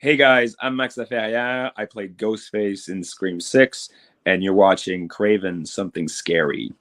Hey guys, I'm Max Laferriere. I played Ghostface in Scream 6, and you're watching Craven Something Scary.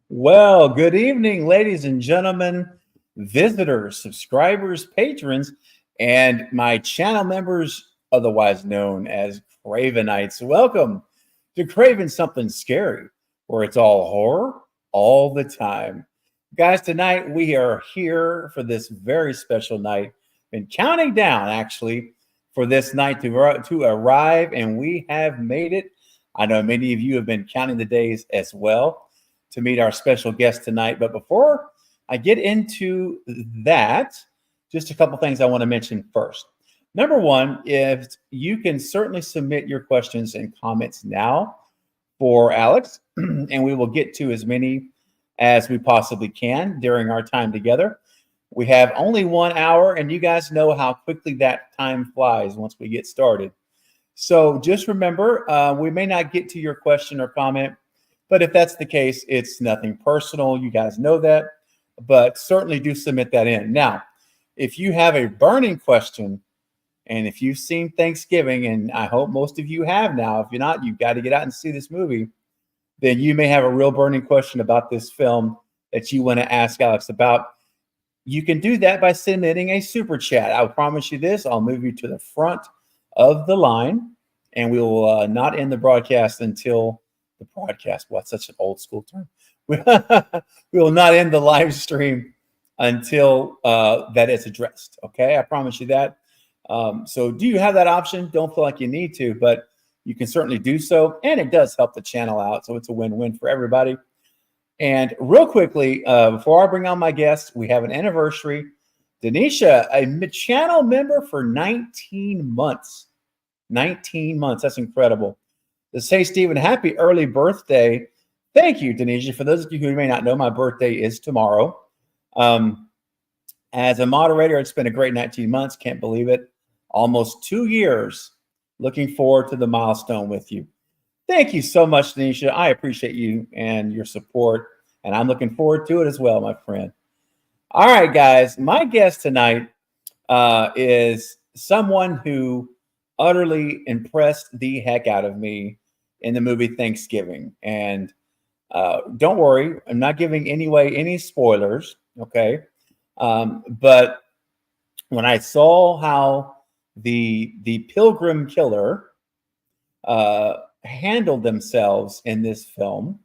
Well, good evening, ladies and gentlemen, visitors, subscribers, patrons, and my channel members, otherwise known as Cravenites. Welcome to Craven Something Scary, where it's all horror all the time. Guys, tonight we are here for this very special night. Been counting down, actually, for this night to arrive, and we have made it. I know many of you have been counting the days as well to meet our special guest tonight. But before I get into that, just a couple things I want to mention first. Number one, if you can certainly submit your questions and comments now for Alex, and we will get to as many as we possibly can during our time together. We have only 1 hour, and you guys know how quickly that time flies once we get started. So just remember, we may not get to your question or comment, but if that's the case, it's nothing personal. You guys know that, but certainly do submit that in. Now, if you have a burning question, and if you've seen Thanksgiving, and I hope most of you have now, if you're not, you've got to get out and see this movie, then you may have a real burning question about this film that you want to ask Alex about. You can do that by submitting a super chat. I'll promise you this. I'll move you to the front of the line, and we will not end the broadcast until the broadcast. What's such an old school term? We will not end the live stream until that is addressed. Okay, I promise you that. So do you have that option? Don't feel like you need to, but you can certainly do so, and it does help the channel out. So it's a win-win for everybody. And real quickly, before I bring on my guest, we have an anniversary. Denisha, a channel member for 19 months. 19 months. That's incredible. To say, Stephen, happy early birthday. Thank you, Denisha. For those of you who may not know, my birthday is tomorrow. As a moderator, it's been a great 19 months. Can't believe it. Almost 2 years. Looking forward to the milestone with you. Thank you so much, Denisha. I appreciate you and your support, and I'm looking forward to it as well, my friend. All right, guys. My guest tonight is someone who utterly impressed the heck out of me in the movie Thanksgiving. And don't worry, I'm not giving any spoilers, okay? But when I saw how the Pilgrim Killer handled themselves in this film,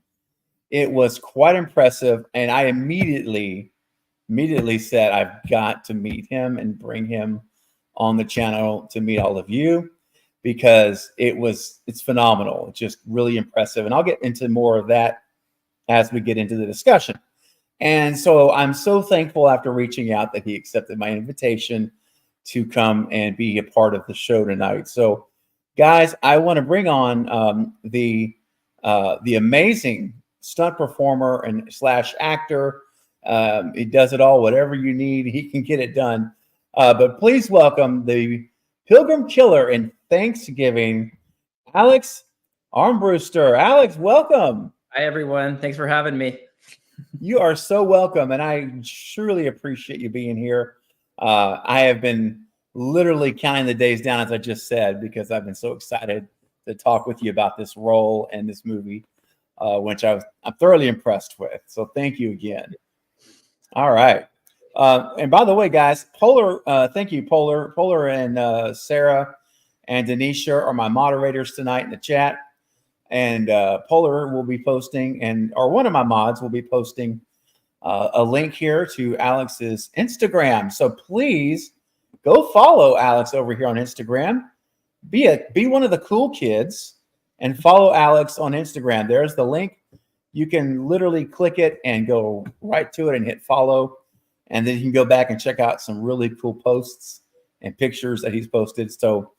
it was quite impressive. And I immediately said, I've got to meet him and bring him on the channel to meet all of you, because it's phenomenal. It's just really impressive. And I'll get into more of that as we get into the discussion. And so I'm so thankful after reaching out that he accepted my invitation to come and be a part of the show tonight. So guys, I want to bring on the amazing stunt performer and / actor. He does it all, whatever you need, he can get it done. But please welcome the Pilgrim Killer in Thanksgiving, Alex Armbruster. Alex, welcome. Hi, everyone. Thanks for having me. You are so welcome, and I truly appreciate you being here. I have been literally counting the days down, as I just said, because I've been so excited to talk with you about this role and this movie, which I'm thoroughly impressed with. So thank you again. All right. And by the way, guys, Polar, thank you, Polar. Polar and Sarah and Denisha are my moderators tonight in the chat. And Polar will be posting, or one of my mods will be posting a link here to Alex's Instagram. So please go follow Alex over here on Instagram. Be one of the cool kids and follow Alex on Instagram. There's the link. You can literally click it and go right to it and hit follow. And then you can go back and check out some really cool posts and pictures that he's posted. So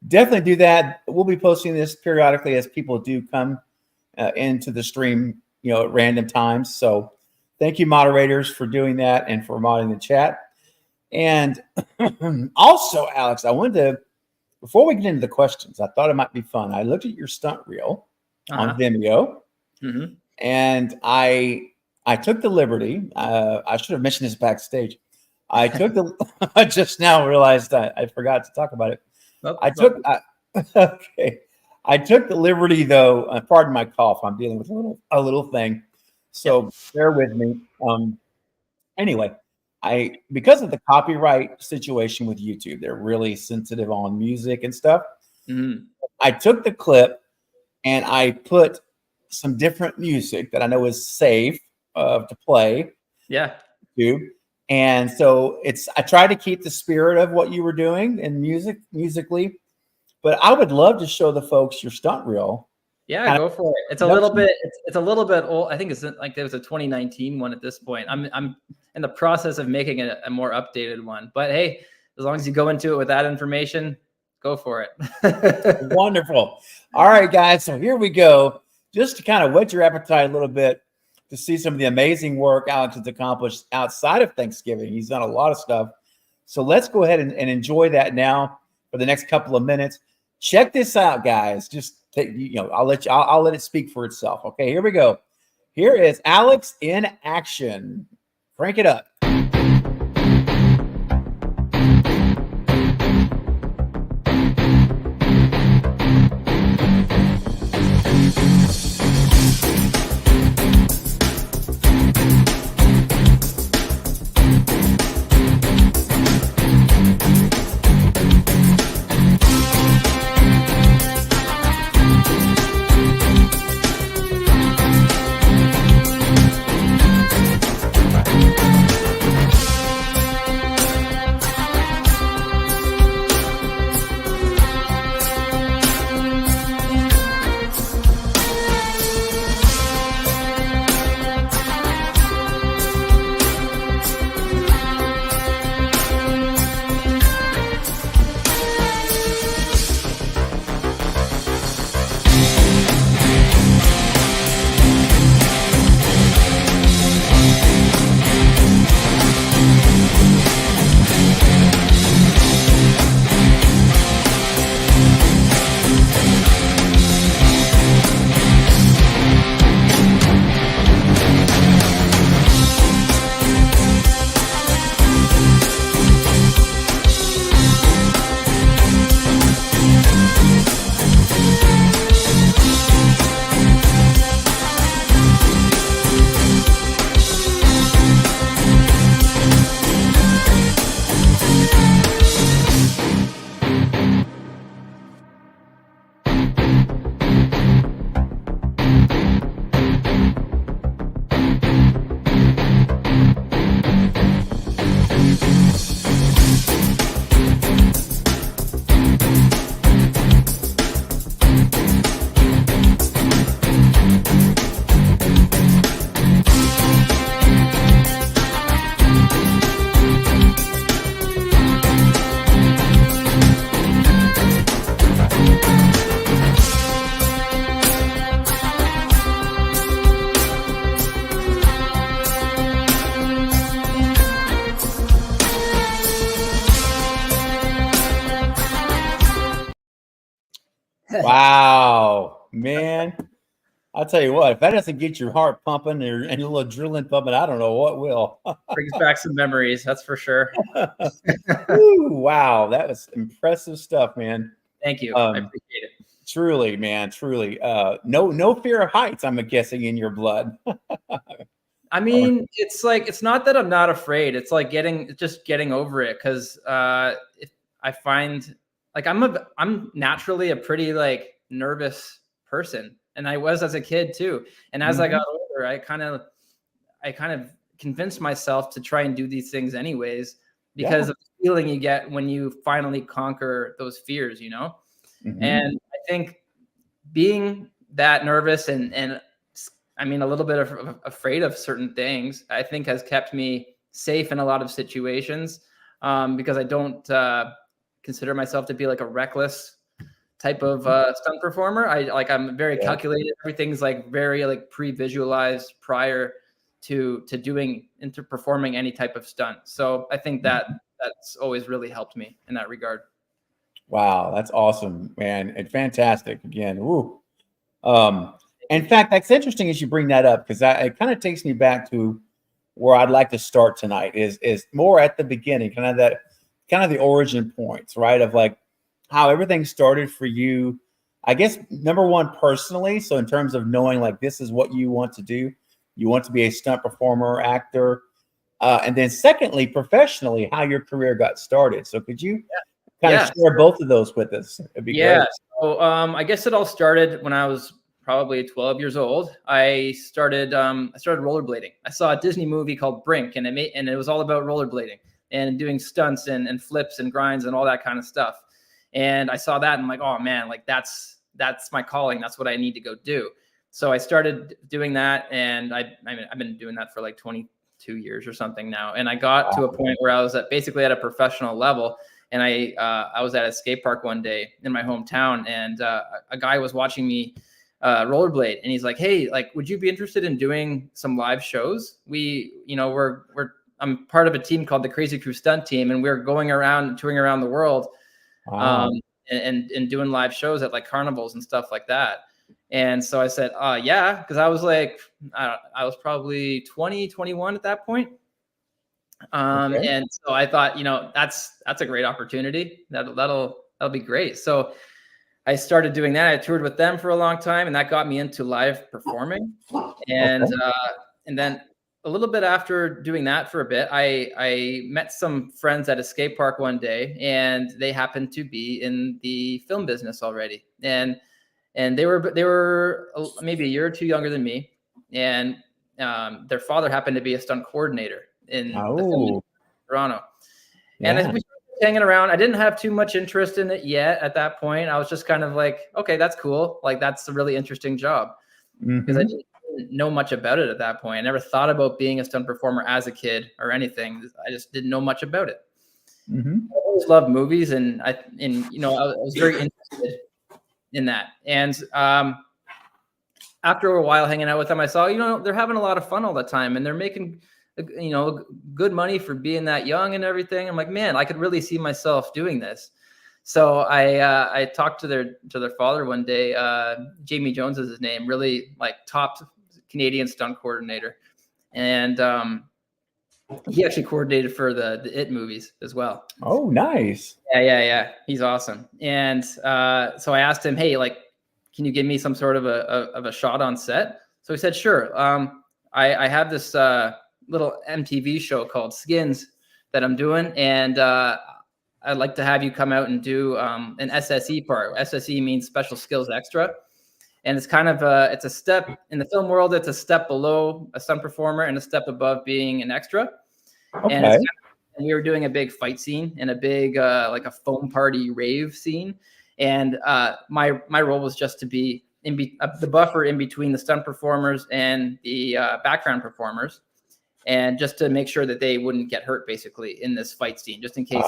definitely do that. We'll be posting this periodically as people do come into the stream, at random times. So thank you, moderators, for doing that and for modding the chat. And also, Alex, I wanted to, before we get into the questions, I thought it might be fun. I looked at your stunt reel on Vimeo, and I took the liberty. I should have mentioned this backstage. I just now realized I forgot to talk about it. I took the liberty, though. Pardon my cough. I'm dealing with a little thing, so bear with me. Anyway, because of the copyright situation with YouTube, they're really sensitive on music and stuff. I took the clip and I put some different music that I know is safe to play. Yeah. And so I tried to keep the spirit of what you were doing and musically, but I would love to show the folks your stunt reel. Yeah, go for it. It's a little bit. It's a little bit old. I think it's like there was a 2019 one at this point. I'm in the process of making a more updated one. But hey, as long as you go into it with that information, go for it. Wonderful. All right, guys. So here we go. Just to kind of whet your appetite a little bit to see some of the amazing work Alex has accomplished outside of Thanksgiving. He's done a lot of stuff. So let's go ahead and enjoy that now for the next couple of minutes. Check this out, guys. Just I'll let it speak for itself. Okay, here we go. Here is Alex in action. Crank it up. Wow, man. I'll tell you what, if that doesn't get your heart pumping and a little adrenaline pumping, I don't know what will. Brings back some memories, that's for sure. Ooh, wow, that was impressive stuff, man. Thank you. I appreciate it. Truly, man, truly. No fear of heights, I'm guessing, in your blood. I mean, it's like, it's not that I'm not afraid. It's like getting over it. Cause if I find like I'm naturally a pretty like nervous person. And I was as a kid too. And as I got older, I kind of convinced myself to try and do these things anyways, because of the feeling you get when you finally conquer those fears, you know? And I think being that nervous and I mean, a little bit of afraid of certain things, I think has kept me safe in a lot of situations, because I don't consider myself to be like a reckless type of stunt performer. I'm very calculated. Everything's like very like pre-visualized prior to performing any type of stunt. So I think that's always really helped me in that regard. Wow, that's awesome, man, and fantastic again. Woo. In fact, that's interesting as you bring that up, because it kind of takes me back to where I'd like to start tonight. Is more at the beginning, kind of the origin points, right? Of like how everything started for you. I guess number one, personally. So in terms of knowing like this is what you want to do, you want to be a stunt performer, actor, and then secondly, professionally, how your career got started. So could you kind of share both of those with us? It'd be great. So I guess it all started when I was probably 12 years old. I started rollerblading. I saw a Disney movie called Brink, and it was all about rollerblading and doing stunts and flips and grinds and all that kind of stuff. And I saw that and I'm like, oh man, like that's my calling. That's what I need to go do. So I started doing that, and I've been doing that for like 22 years or something now. And I got to a point where I was basically at a professional level. And I was at a skate park one day in my hometown, and a guy was watching me rollerblade, and he's like, hey, like, would you be interested in doing some live shows? I'm part of a team called the Crazy Crew Stunt Team, and we're going around touring around the world, and doing live shows at like carnivals and stuff like that. And so I said, yeah, because I was like, I was probably 20, 21 at that point. And so I thought, that's a great opportunity. That'll be great. So I started doing that. I toured with them for a long time, and that got me into live performing. And then a little bit after doing that for a bit, I met some friends at a skate park one day, and they happened to be in the film business already. And they were maybe a year or two younger than me, and their father happened to be a stunt coordinator in the film in Toronto. And as we started hanging around, I didn't have too much interest in it yet at that point. I was just kind of like, okay, that's cool. Like, that's a really interesting job, because I didn't know much about it at that point. I never thought about being a stunt performer as a kid or anything. I just didn't know much about it. I always loved movies, and I was very interested in that. And after a while hanging out with them, I saw, they're having a lot of fun all the time, and they're making, good money for being that young and everything. I'm like, man, I could really see myself doing this. So I talked to their father one day. Jamie Jones is his name, really like top Canadian stunt coordinator. And he actually coordinated for the It movies as well. Oh, nice. Yeah. He's awesome. And so I asked him, hey, like, can you give me some sort of a shot on set? So he said, sure. I have this little MTV show called Skins that I'm doing, and I'd like to have you come out and do an SSE part. SSE means Special Skills Extra. And it's kind of it's a step in the film world. It's a step below a stunt performer and a step above being an extra. Okay. And we were doing a big fight scene and a big like a foam party rave scene. And my role was just to be the buffer in between the stunt performers and the background performers, and just to make sure that they wouldn't get hurt basically in this fight scene, just in case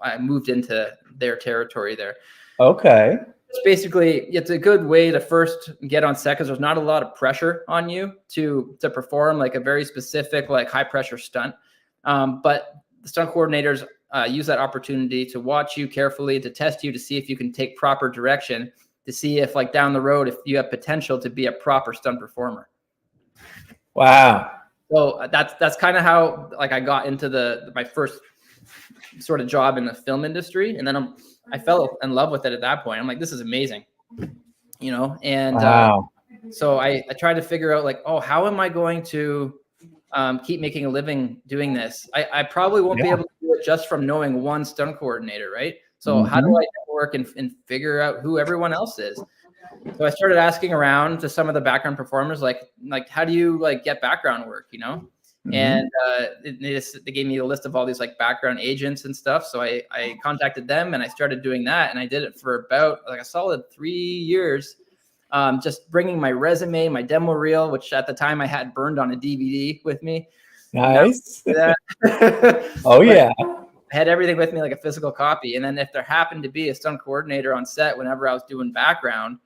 I moved into their territory there. Okay. Basically, it's a good way to first get on set, because there's not a lot of pressure on you to perform like a very specific, like high pressure stunt. But the stunt coordinators use that opportunity to watch you carefully, to test you, to see if you can take proper direction to see if like down the road, if you have potential to be a proper stunt performer. Wow. So that's kind of how like I got into my first sort of job in the film industry. And then I fell in love with it at that point. I'm like, this is amazing, you know? And wow. So I tried to figure out like, oh, how am I going to keep making a living doing this? I probably won't be able to do it just from knowing one stunt coordinator, right? So how do I network and figure out who everyone else is? So I started asking around to some of the background performers, like how do you like get background work, you know? And they gave me a list of all these like background agents and stuff. So I contacted them and I started doing that, and I did it for about like a solid 3 years. Just bringing my resume, my demo reel, which at the time I had burned on a DVD with me. Nice. Oh yeah. I had everything with me, like a physical copy. And then if there happened to be a stunt coordinator on set, whenever I was doing background,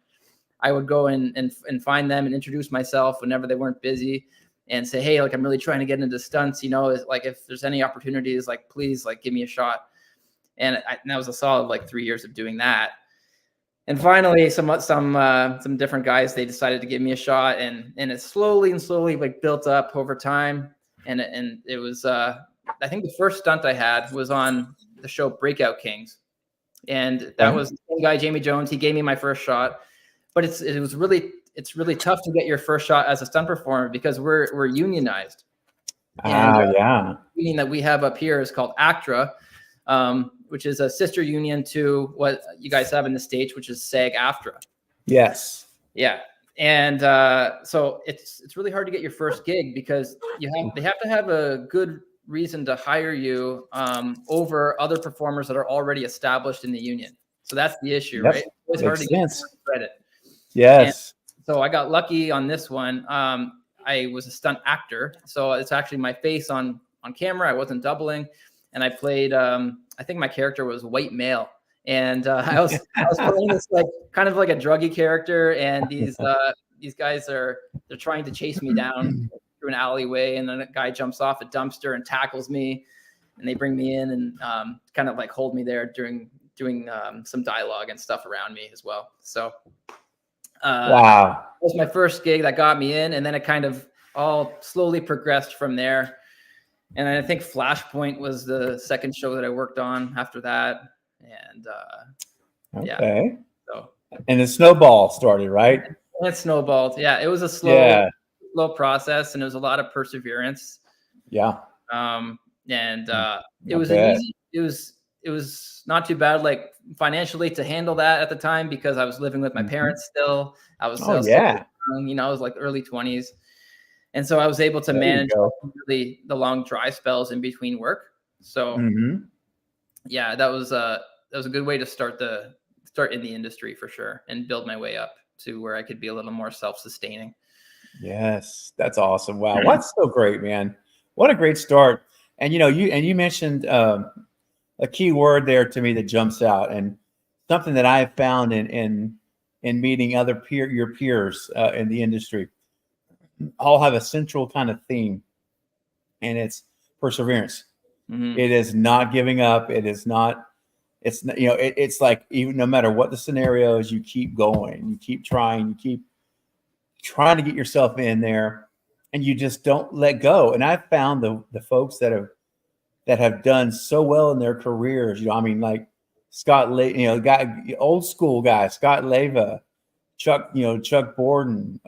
I would go in and find them and introduce myself whenever they weren't busy and say, hey, like, I'm really trying to get into stunts, you know, like if there's any opportunities, like, please, like, give me a shot. And that was a solid, like 3 years of doing that. And finally, some different guys, they decided to give me a shot, and it slowly like built up over time. And it was, I think the first stunt I had was on the show Breakout Kings. And that was the same guy, Jamie Jones. He gave me my first shot, but it's really tough to get your first shot as a stunt performer because we're unionized. And, union that we have up here is called ACTRA, which is a sister union to what you guys have in the States, which is SAG-AFTRA. Yes. Yeah. And so it's really hard to get your first gig because they have to have a good reason to hire you over other performers that are already established in the union. So that's the issue, right? It's hard to get credit. Yes. And so I got lucky on this one. I was a stunt actor, so it's actually my face on camera. I wasn't doubling, and I played. I think my character was white male, and I was playing this like kind of like a druggy character, and these guys they're trying to chase me down through an alleyway, and then a guy jumps off a dumpster and tackles me, and they bring me in and kind of like hold me there doing some dialogue and stuff around me as well. So wow, that was my first gig that got me in, and then it kind of all slowly progressed from there. And I think Flashpoint was the second show that I worked on after that. And okay. So and the snowball started, right? And it snowballed. Yeah, it was a slow process, and it was a lot of perseverance. Yeah. It was easy. It was not too bad, like financially, to handle that at the time because I was living with my parents still. I was still young, you know, I was like early 20s. And so I was able to manage the long dry spells in between work. So yeah, that was a good way to start in the industry for sure and build my way up to where I could be a little more self-sustaining. Yes, that's awesome. Wow, that's so great, man. What a great start. And you mentioned a key word there to me that jumps out, and something that I've found in meeting your peers in the industry. All have a central kind of theme, and it's perseverance. It is not giving up. It's like, even no matter what the scenario is, you keep going, you keep trying, to get yourself in there, and you just don't let go. And I've found the folks that have done so well in their careers, like Scott, old school guy, Scott Leva, Chuck Borden,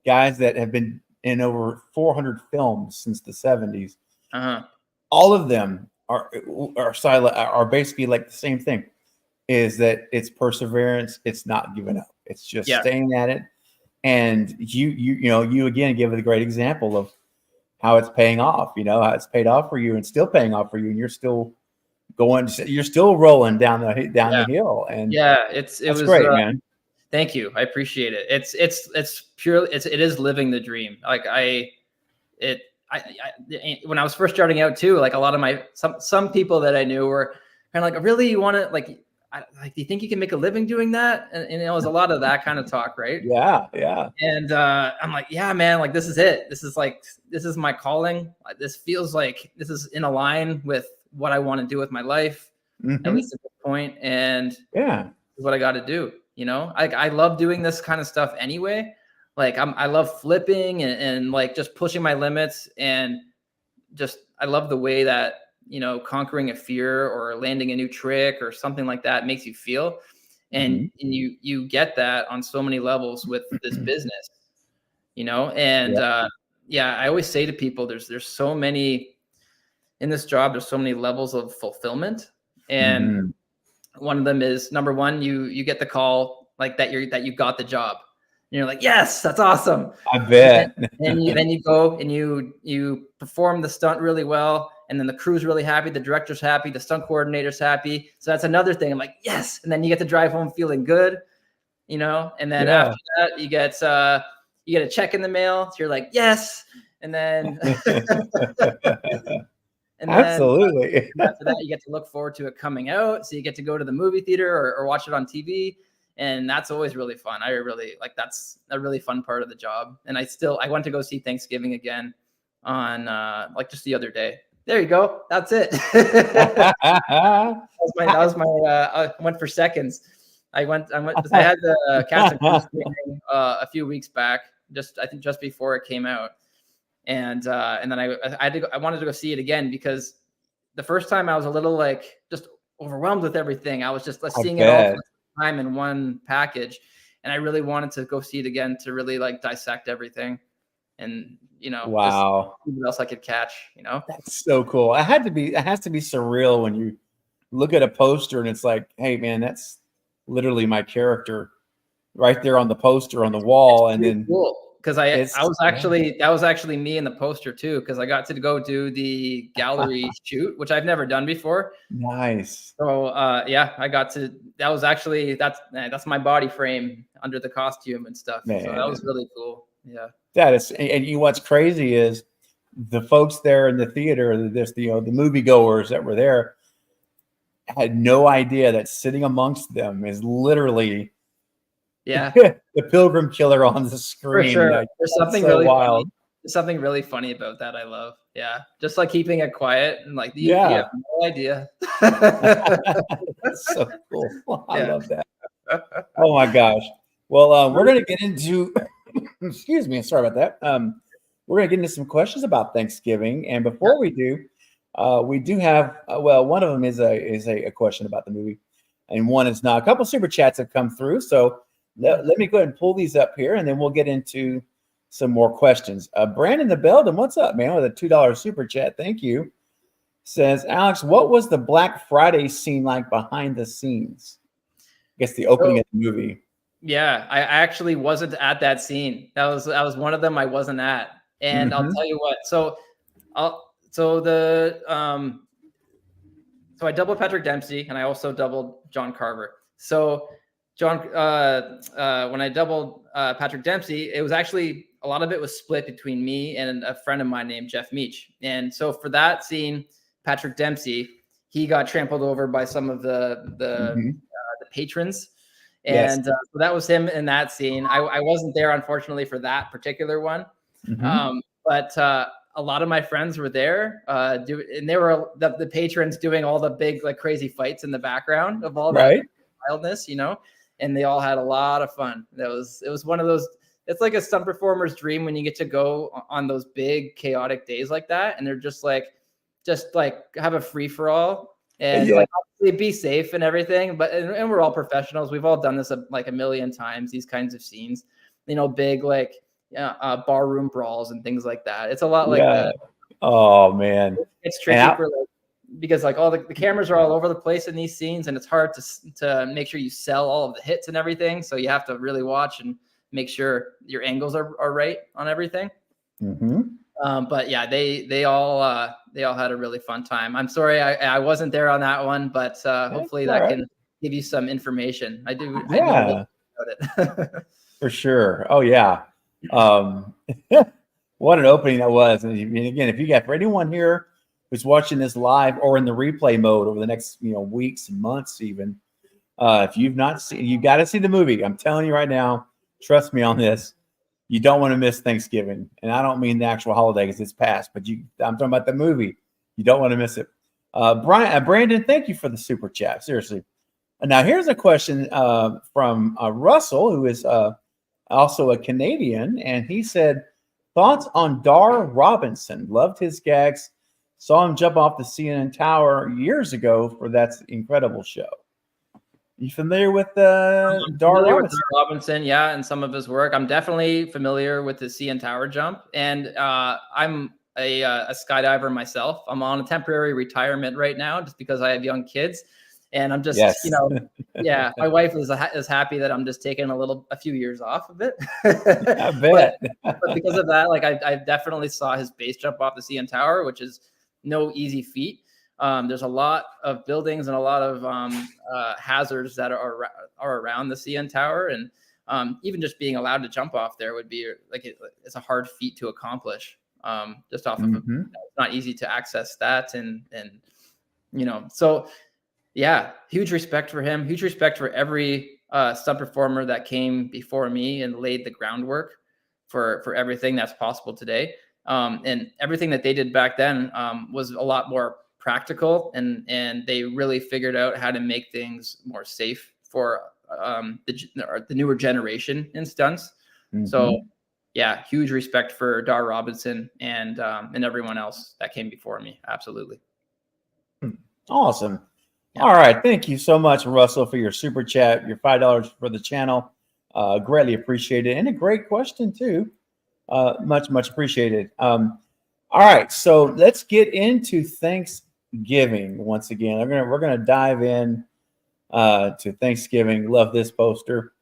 guys that have been in over 400 films since the 70s. All of them are basically like the same thing, is that it's perseverance. It's not giving up. It's just staying at it. And you again give it a great example of how it's paying off, how it's paid off for you and still paying off for you. And you're still rolling down the hill. And it was great, man. Thank you. I appreciate it. It's purely, it is living the dream. Like when I was first starting out too, like a lot of some people that I knew were kind of like, really, you want to do you think you can make a living doing that? And it was a lot of that kind of talk. Right. Yeah. Yeah. And I'm like, yeah, man, like this is it. This is my calling. This feels like this is in a line with what I want to do with my life, at least at this point. And this is what I got to do. You know, I love doing this kind of stuff anyway. Like I love flipping and like just pushing my limits, and just I love the way that, you know, conquering a fear or landing a new trick or something like that makes you feel. And you get that on so many levels with this business, you know. And yeah, I always say to people, there's so many in this job, there's so many levels of fulfillment. And one of them is, number one, you get the call like that you got the job. And you're like, yes, that's awesome. I bet. And then you go and you perform the stunt really well, and then the crew's really happy, the director's happy, the stunt coordinator's happy. So that's another thing. I'm like, yes. And then you get to drive home feeling good, you know. And then after that, you get a check in the mail. So you're like, yes. And then and absolutely. then after that, you get to look forward to it coming out. So you get to go to the movie theater or watch it on TV. And that's always really fun. I really like, that's a really fun part of the job. And I went to go see Thanksgiving again on like just the other day. There you go. That's it. that was my I went for seconds. I had the cast and crew screening a few weeks back, I think just before it came out. And then I wanted to go see it again, because the first time I was a little like just overwhelmed with everything. I was just seeing it all time in one package, and I really wanted to go see it again to really like dissect everything, and you know, wow, what else I could catch, you know. That's so cool. It has to be surreal when you look at a poster and it's like, hey man, that's literally my character right there on the poster on the wall. And then cool, because that was actually me in the poster too, because I got to go do the gallery shoot, which I've never done before. Nice. So yeah, I got to. That was actually that's my body frame under the costume and stuff. Man. So that was really cool. Yeah. That is, and you know what's crazy is the folks there in the theater, the moviegoers that were there, had no idea that sitting amongst them is literally the Pilgrim Killer on the screen. For sure. Like, there's something so really wild. Funny. There's something really funny about that. I love. Yeah. Just like keeping it quiet and like you have no idea. That's so cool. I love that. Oh my gosh. Well, we're going to get into, excuse me, sorry about that. We're going to get into some questions about Thanksgiving. And before we do have, one of them is a question about the movie, and one is not. A couple super chats have come through. So let me go ahead and pull these up here, and then we'll get into some more questions. Brandon the Belden, what's up, man? With a $2 super chat. Thank you. Says, Alex, what was the Black Friday scene like behind the scenes? I guess the opening of the movie. Yeah, I actually wasn't at that scene. That was one of them I wasn't at. And I'll tell you what. So I doubled Patrick Dempsey, and I also doubled John Carver. So John, when I doubled Patrick Dempsey, it was actually a lot of it was split between me and a friend of mine named Jeff Meach. And so for that scene, Patrick Dempsey, he got trampled over by some of the patrons. And so that was him in that scene. I wasn't there, unfortunately, for that particular one. But a lot of my friends were there, and they were the patrons doing all the big, like, crazy fights in the background of all that wildness, you know. And they all had a lot of fun. It was one of those. It's like a stunt performer's dream when you get to go on those big chaotic days like that, and they're just like have a free for all. And like, obviously be safe and everything, but and we're all professionals. We've all done this like a million times. These kinds of scenes, you know, big like barroom brawls and things like that. It's a lot like that. Oh man, it's tricky because like all the cameras are all over the place in these scenes, and it's hard to make sure you sell all of the hits and everything. So you have to really watch and make sure your angles are right on everything. But yeah, they all had a really fun time. I'm sorry I wasn't there on that one, but hopefully that can give you some information. I know about it. For sure. Oh yeah. What an opening that was. And again, if you got, for anyone here who's watching this live or in the replay mode over the next weeks and months even, if you've not seen, you got to see the movie. I'm telling you right now, trust me on this. You don't want to miss Thanksgiving. And I don't mean the actual holiday because it's past, but I'm talking about the movie. You don't want to miss it. Brandon, thank you for the super chat. Seriously. Now, here's a question from Russell, who is also a Canadian, and he said, thoughts on Dar Robinson? Loved his gags. Saw him jump off the CNN Tower years ago for that incredible show. You familiar with Dar Robinson? Robinson, yeah, and some of his work. I'm definitely familiar with the CN Tower jump, and I'm a skydiver myself. I'm on a temporary retirement right now just because I have young kids, and I'm just, Yes. you know, yeah. My wife is happy that I'm just taking a few years off of it. I bet. but because of that, like I definitely saw his base jump off the CN Tower, which is no easy feat. There's a lot of buildings and a lot of hazards that are around the CN Tower, and even just being allowed to jump off there would be like it's a hard feat to accomplish. Just off of it's not easy to access that, and you know, so yeah, huge respect for him. Huge respect for every stunt performer that came before me and laid the groundwork for everything that's possible today. And everything that they did back then was a lot more practical, and they really figured out how to make things more safe for the newer generation in stunts. So yeah, huge respect for Dar Robinson and everyone else that came before me. Absolutely. Awesome. Yeah. All right. Thank you so much, Russell, for your super chat, your $5 for the channel. Greatly appreciated. And a great question too. Much appreciated. All right. So let's get into Thanksgiving once again. We're gonna dive in to Thanksgiving. Love this poster.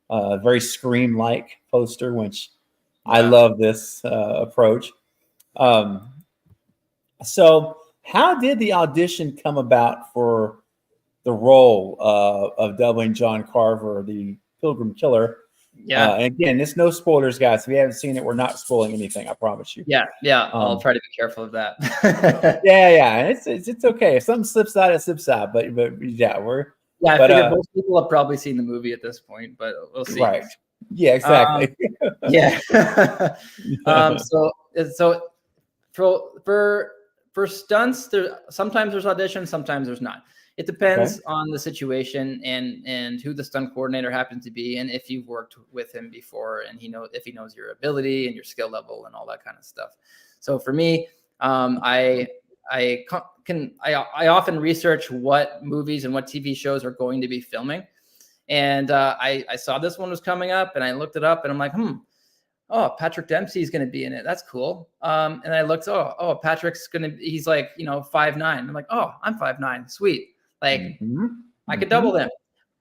Very Scream-like poster, which I love this approach. So how did the audition come about for the role of doubling John Carver, the Pilgrim Killer? Yeah. And again, it's no spoilers, guys. If you haven't seen it, we're not spoiling anything. I promise you. Yeah. I'll try to be careful of that. yeah. It's okay. If something slips out, it slips out. But yeah, I figure most people have probably seen the movie at this point, but we'll see. Right. Yeah. Exactly. Yeah. So for stunts, sometimes there's auditions, sometimes there's not. It depends on the situation and who the stunt coordinator happens to be, and if you've worked with him before, and if he knows your ability and your skill level and all that kind of stuff. So for me, I often research what movies and what TV shows are going to be filming, and I saw this one was coming up, and I looked it up, and I'm like, oh, Patrick Dempsey is going to be in it. That's cool. And I looked, Patrick's he's like, 5'9". I'm like, oh, I'm 5'9". Sweet. Like I could double them.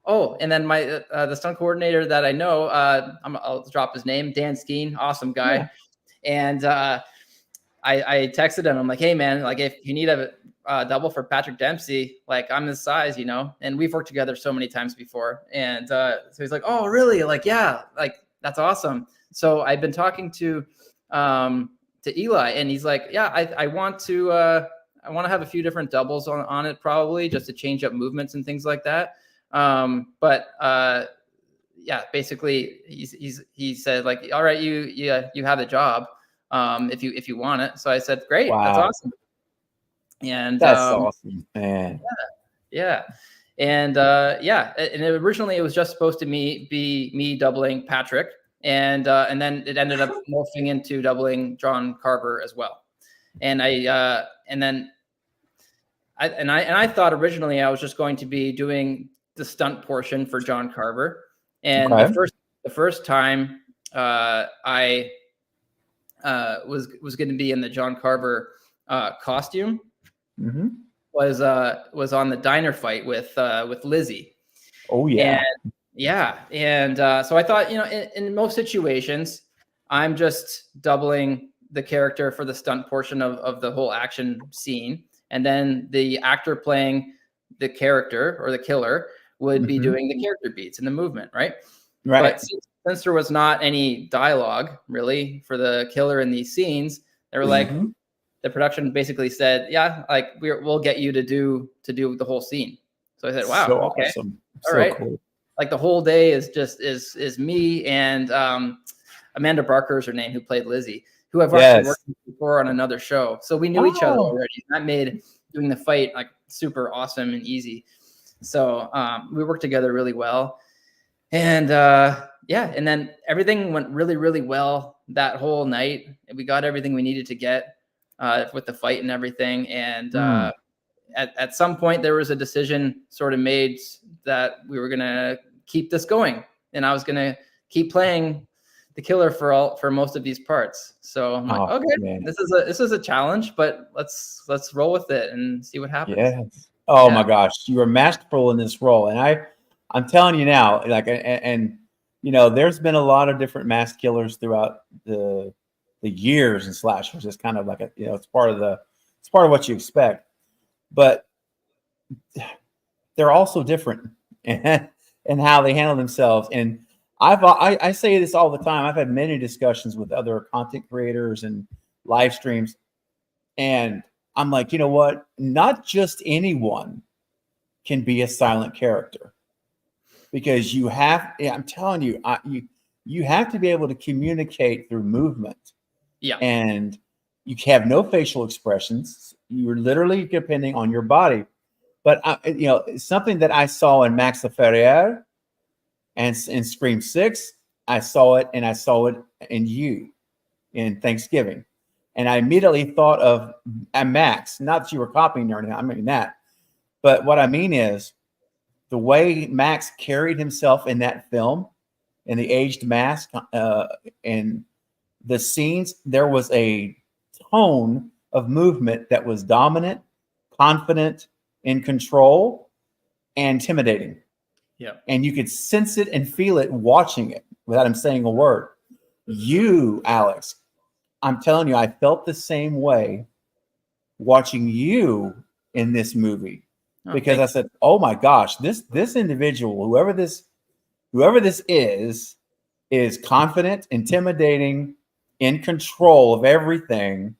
Oh, and then my the stunt coordinator that I know, I'll drop his name, Dan Skeen, awesome guy. Yeah. And I texted him. I'm like, hey man, like if you need a double for Patrick Dempsey, like I'm his size, and we've worked together so many times before. And so he's like, oh really? Like, yeah, like that's awesome. So I've been talking to Eli, and he's like, yeah, I want to have a few different doubles on it, probably just to change up movements and things like that. Yeah, basically he said like, all right, you have the job if you want it. So I said, great, wow. That's awesome. And that's awesome, man. Yeah. And and originally it was just supposed to be me doubling Patrick. And then it ended up morphing into doubling John Carver as well. And I thought originally I was just going to be doing the stunt portion for John Carver. And the first time I was going to be in the John Carver costume was on the diner fight with Lizzie. Oh yeah. And so I thought, in most situations, I'm just doubling the character for the stunt portion of the whole action scene. And then the actor playing the character or the killer would be doing the character beats and the movement, right? Right. But since there was not any dialogue really for the killer in these scenes, they were like, the production basically said, yeah, like we'll get you to do the whole scene. So I said, wow, so okay. Awesome. All right. Cool. Like the whole day is just is me and Amanda Barker is her name, who played Lizzie, who I've actually worked with before on another show. So we knew each other already. That made doing the fight like super awesome and easy. So we worked together really well. And yeah, and then everything went really, really well that whole night. And we got everything we needed to get with the fight and everything. And at some point, there was a decision sort of made that we were going to keep this going. And I was going to keep playing the killer for most of these parts. So I'm like, okay, man, this is a challenge, but let's roll with it and see what happens. Yes. Oh my gosh, you were masterful in this role, and I'm telling you now, like, and you know, there's been a lot of different mass killers throughout the years in slashers. It's kind of like a, you know, it's part of what you expect, but they're also different in how they handle themselves. And I say this all the time. I've had many discussions with other content creators and live streams, and I'm like, you know what? Not just anyone can be a silent character, because you have, I'm telling you, you have to be able to communicate through movement. Yeah. And you have no facial expressions. You're literally depending on your body. But you know, something that I saw in Max Ferrier and in Scream 6, I saw it in you in Thanksgiving. And I immediately thought of Max, not that you were copying or anything, I mean that. But what I mean is the way Max carried himself in that film, in the aged mask, and the scenes, there was a tone of movement that was dominant, confident, in control, and intimidating. Yeah. And you could sense it and feel it watching it without him saying a word. You, Alex, I'm telling you, I felt the same way watching you in this movie, because I said, "Oh my gosh, this individual, whoever this is confident, intimidating, in control of everything,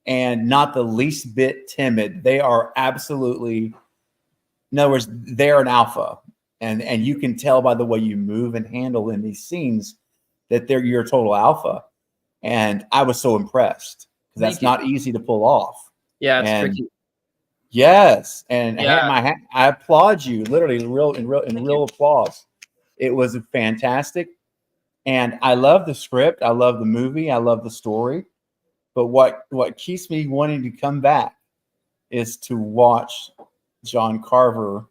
and not the least bit timid. They are absolutely, in other words, they're an alpha, and you can tell by the way you move and handle in these scenes that you're a total alpha." And I was so impressed, because that's not easy to pull off. Yeah, it's tricky. Yes, and I applaud you, literally, real applause. It was fantastic, and I love the script, I love the movie, I love the story. But what keeps me wanting to come back is to watch John Carver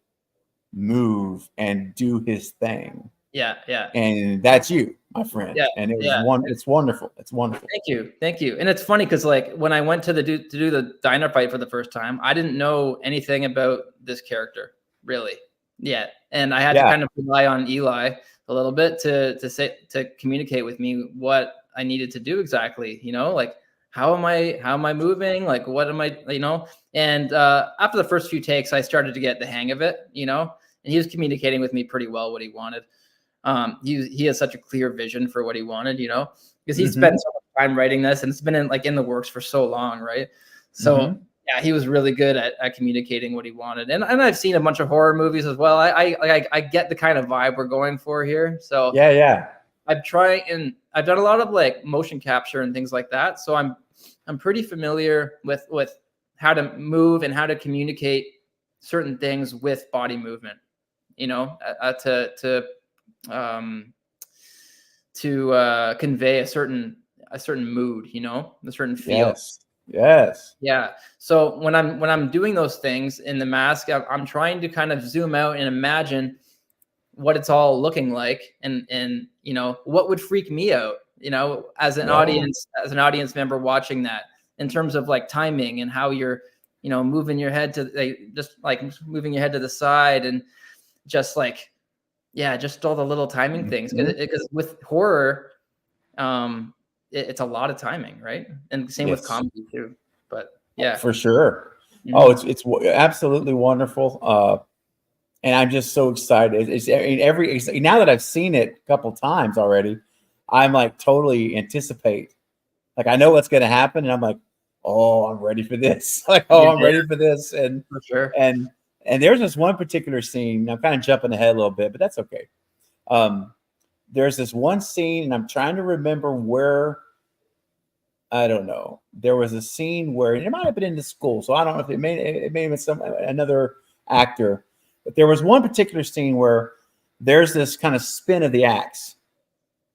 move and do his thing. Yeah. And that's you, my friend. Yeah. And it was it's wonderful. It's wonderful. Thank you. And it's funny because, like, when I went to do the diner fight for the first time, I didn't know anything about this character really yet, and I had to kind of rely on Eli a little bit to communicate with me what I needed to do exactly. You know, like how am I moving? Like what am I? You know, and after the first few takes, I started to get the hang of it. You know, and he was communicating with me pretty well what he wanted. He has such a clear vision for what he wanted, you know, because he spent so much time writing this, and it's been in the works for so long, right? So yeah, he was really good at communicating what he wanted, and I've seen a bunch of horror movies as well. I get the kind of vibe we're going for here. So yeah, I've done a lot of like motion capture and things like that. So I'm pretty familiar with how to move and how to communicate certain things with body movement, you know, to convey a certain mood, you know, a certain feel. Yes. Yeah. So when I'm doing those things in the mask, I'm trying to kind of zoom out and imagine what it's all looking like, and you know, what would freak me out, you know, as an audience member watching that, in terms of like timing and how you're, you know, moving your head to moving your head to the side, and just like, just all the little timing things, because with horror, it's a lot of timing, right? And same with comedy too. But yeah, for sure. Oh, it's absolutely wonderful. And I'm just so excited. Now that I've seen it a couple times already, I'm like totally anticipate. Like I know what's going to happen, and I'm like, oh, I'm ready for this. I'm ready for this. And for sure. And there's this one particular scene. I'm kind of jumping ahead a little bit, but that's okay. There's this one scene, and I'm trying to remember where. I don't know. There was a scene where it might have been in the school, so I don't know if it may have been another actor. But there was one particular scene where there's this kind of spin of the axe.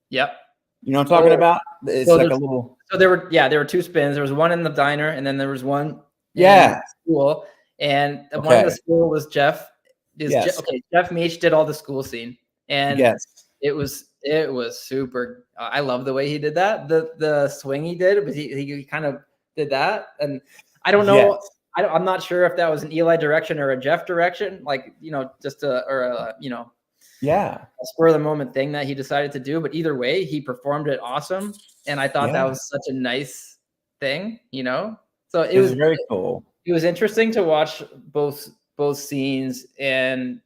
Yep. You know what I'm talking about? It's so like a little. So there were two spins. There was one in the diner, and then there was one in Yeah. school. And the one in the school was Jeff. Yes. Jeff Meach did all the school scene, and Yes. it was super. I love the way he did that. The swing he did, but he kind of did that, and I don't know. Yes. I'm not sure if that was an Eli direction or a Jeff direction, like just a Yeah. a spur of the moment thing that he decided to do. But either way, he performed it awesome, and I thought that was such a nice thing, So it was very cool. It was interesting to watch both scenes and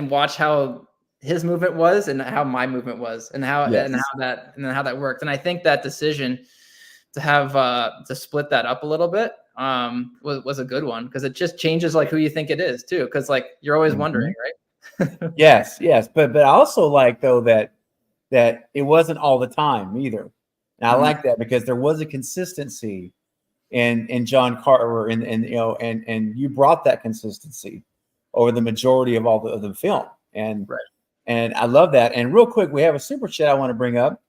watch how his movement was and how my movement was and how that worked. And I think that decision to have to split that up a little bit was a good one, because it just changes like who you think it is too, because like you're always wondering, right? Yes, but I also like though that it wasn't all the time either. And I like that because there was a consistency in John Carver, and you brought that consistency over the majority of all of the film, and I love that. And real quick, we have a super chat I want to bring up.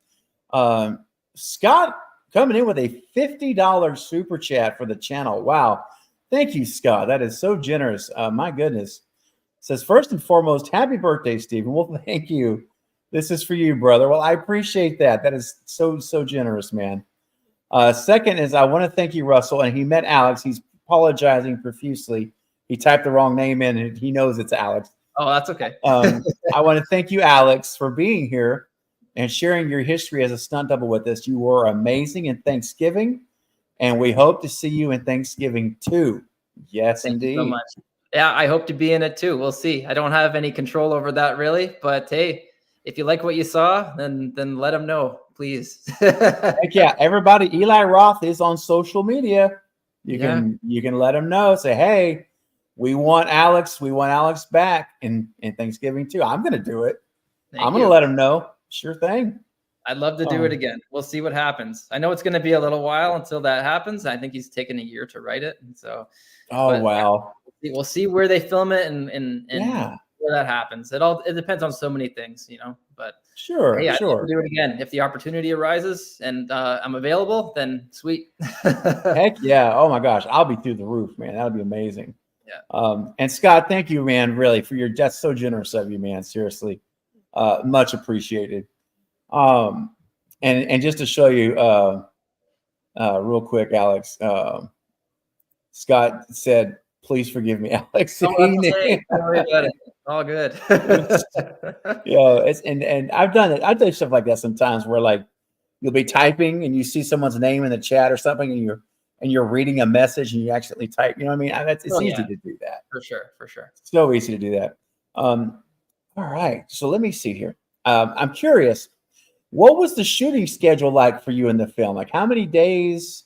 Scott coming in with a $50 super chat for the channel. Wow, thank you, Scott. That is so generous. My goodness. Says, first and foremost, happy birthday, Stephen. Well, thank you. This is for you, brother. Well, I appreciate that. That is so generous, man. Second is I want to thank you, Russell. And he met Alex. He's apologizing profusely. He typed the wrong name in, and he knows it's Alex. Oh, that's okay. I want to thank you, Alex, for being here and sharing your history as a stunt double with us. You were amazing in Thanksgiving, and we hope to see you in Thanksgiving too. Yes, Thank indeed. you so much. Yeah, I hope to be in it too. We'll see. I don't have any control over that really, but hey, if you like what you saw, then let them know, please. Heck yeah, everybody. Eli Roth is on social media. You can let him know. Say, hey, we want Alex. We want Alex back in Thanksgiving too. I'm gonna do it. I'm gonna let him know. Sure thing. I'd love to do it again. We'll see what happens. I know it's gonna be a little while until that happens. I think he's taken a year to write it, and so. Wow. We'll see where they film it and where that happens. It depends on so many things, But sure, hey, sure. I'd do it again if the opportunity arises and I'm available. Then sweet. Heck yeah! Oh my gosh, I'll be through the roof, man. That'll be amazing. Yeah. And Scott, thank you, man. Really, that's so generous of you, man. Seriously, much appreciated. And just to show you, real quick, Alex. Scott said, "Please forgive me, Alex." Don't worry about it. All good. And I've done it. I've done stuff like that sometimes, where like you'll be typing and you see someone's name in the chat or something, and you're reading a message and you accidentally type. You know what I mean? It's easy to do that. For sure. So easy to do that. All right. So let me see here. I'm curious. What was the shooting schedule like for you in the film? Like, how many days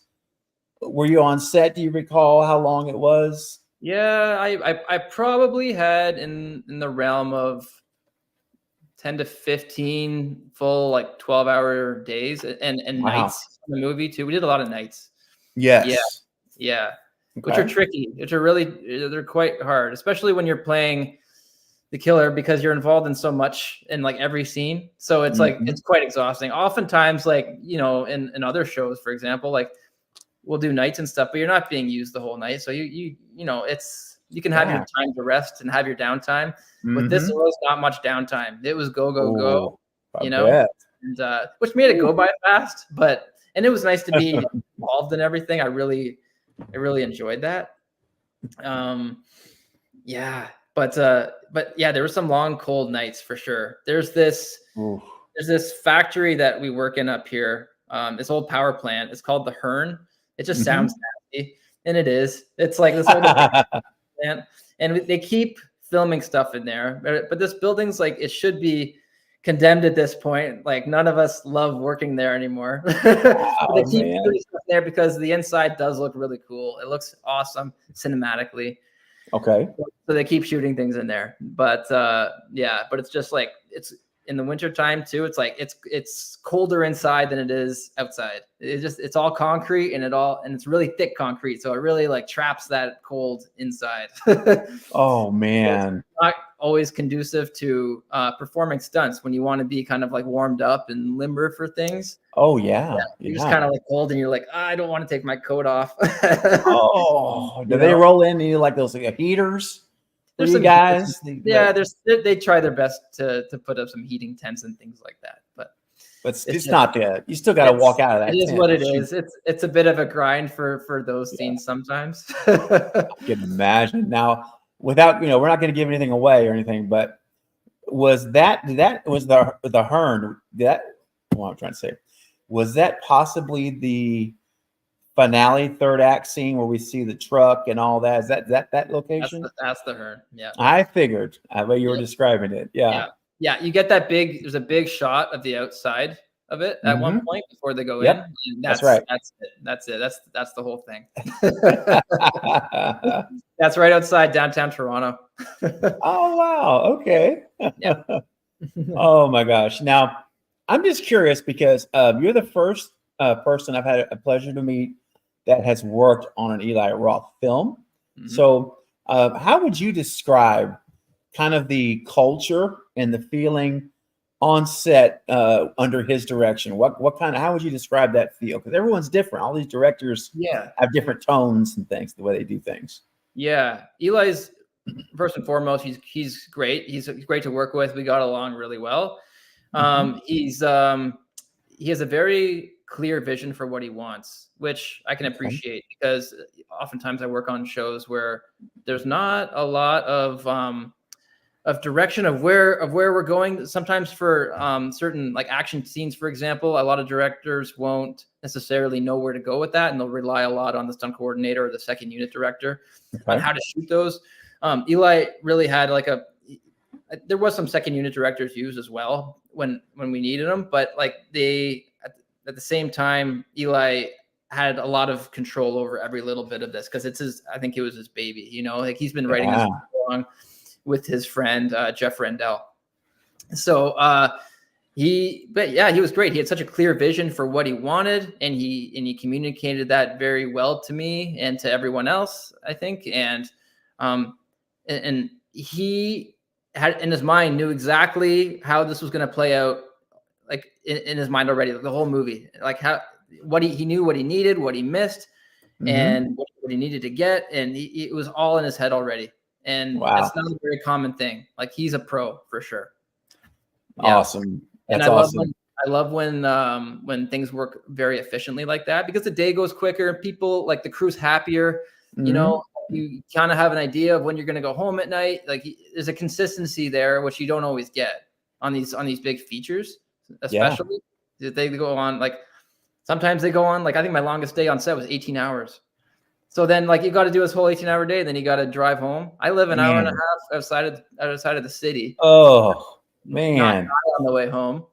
were you on set? Do you recall how long it was? Yeah, I probably had in the realm of 10 to 15 full, like 12-hour days and nights in the movie too. We did a lot of nights. Yes. Yeah. Okay. Which are tricky, they're quite hard, especially when you're playing the killer, because you're involved in so much in like every scene. So it's like, it's quite exhausting. Oftentimes, like, in other shows, for example, like, we'll do nights and stuff, but you're not being used the whole night. So you can have your time to rest and have your downtime. But this was not much downtime. It was go, and which made it go by fast. And it was nice to be involved in everything. I really enjoyed that. But there were some long, cold nights for sure. There's this factory that we work in up here. This old power plant. It's called the Hearn. It just sounds nasty, and it is. It's like this old plant, and they keep filming stuff in there. But this building's like, it should be condemned at this point. Like, none of us love working there anymore. But they keep doing stuff there because the inside does look really cool. It looks awesome cinematically. Okay. So they keep shooting things in there. But but it's just like, in the wintertime too, it's like it's colder inside than it is outside. It's all concrete and it's really thick concrete, so it really like traps that cold inside. Oh man, it's not always conducive to performing stunts when you want to be kind of like warmed up and limber for things. Oh yeah, you're just kind of like cold and you're like, I don't want to take my coat off. Oh, do they roll in you like those heaters? There's some guys. They try their best to put up some heating tents and things like that, but it's not good. You still got to walk out of that. It is what it is. It's a bit of a grind for those scenes sometimes. I can imagine. Now, without we're not going to give anything away or anything, but was the Hearn? What I'm trying to say, was that possibly the finale third act scene where we see the truck and all that? Is that location? That's the Hearn. Yeah. I figured. I way you were describing it. Yeah. You get that there's a big shot of the outside of it at one point before they go in. And that's right. That's it. That's the whole thing. That's right outside downtown Toronto. Oh wow. Okay. Yeah. Oh my gosh. Now I'm just curious because you're the first person I've had a pleasure to meet that has worked on an Eli Roth film. So how would you describe kind of the culture and the feeling on set under his direction? How would you describe that feel? Because everyone's different. All these directors have different tones and things, the way they do things. Yeah. Eli's, first and foremost, he's great. He's great to work with. We got along really well. He has a very clear vision for what he wants, which I can appreciate because oftentimes I work on shows where there's not a lot of direction of where we're going. Sometimes for certain like action scenes, for example, a lot of directors won't necessarily know where to go with that, and they'll rely a lot on the stunt coordinator or the second unit director on how to shoot those. Eli really had there was some second unit directors used as well when we needed them, but like at the same time, Eli had a lot of control over every little bit of this because I think it was his baby, like he's been writing this along with his friend, Jeff Rendell. So he was great. He had such a clear vision for what he wanted, and he communicated that very well to me and to everyone else, I think. And he had in his mind knew exactly how this was going to play out, like in his mind already, like the whole movie, like he knew what he needed, what he missed, and what he needed to get, and it was all in his head already. And that's not a very common thing. Like he's a pro for sure. Yeah. Awesome. That's awesome. I love when things work very efficiently like that because the day goes quicker. People like the crew's happier. You kind of have an idea of when you're going to go home at night. Like there's a consistency there, which you don't always get on these big features, especially they go on sometimes they go on I think my longest day on set was 18 hours. So then you got to do this whole 18-hour day. Then you got to drive home. I live an hour and a half outside of the city. Oh man. Not on the way home.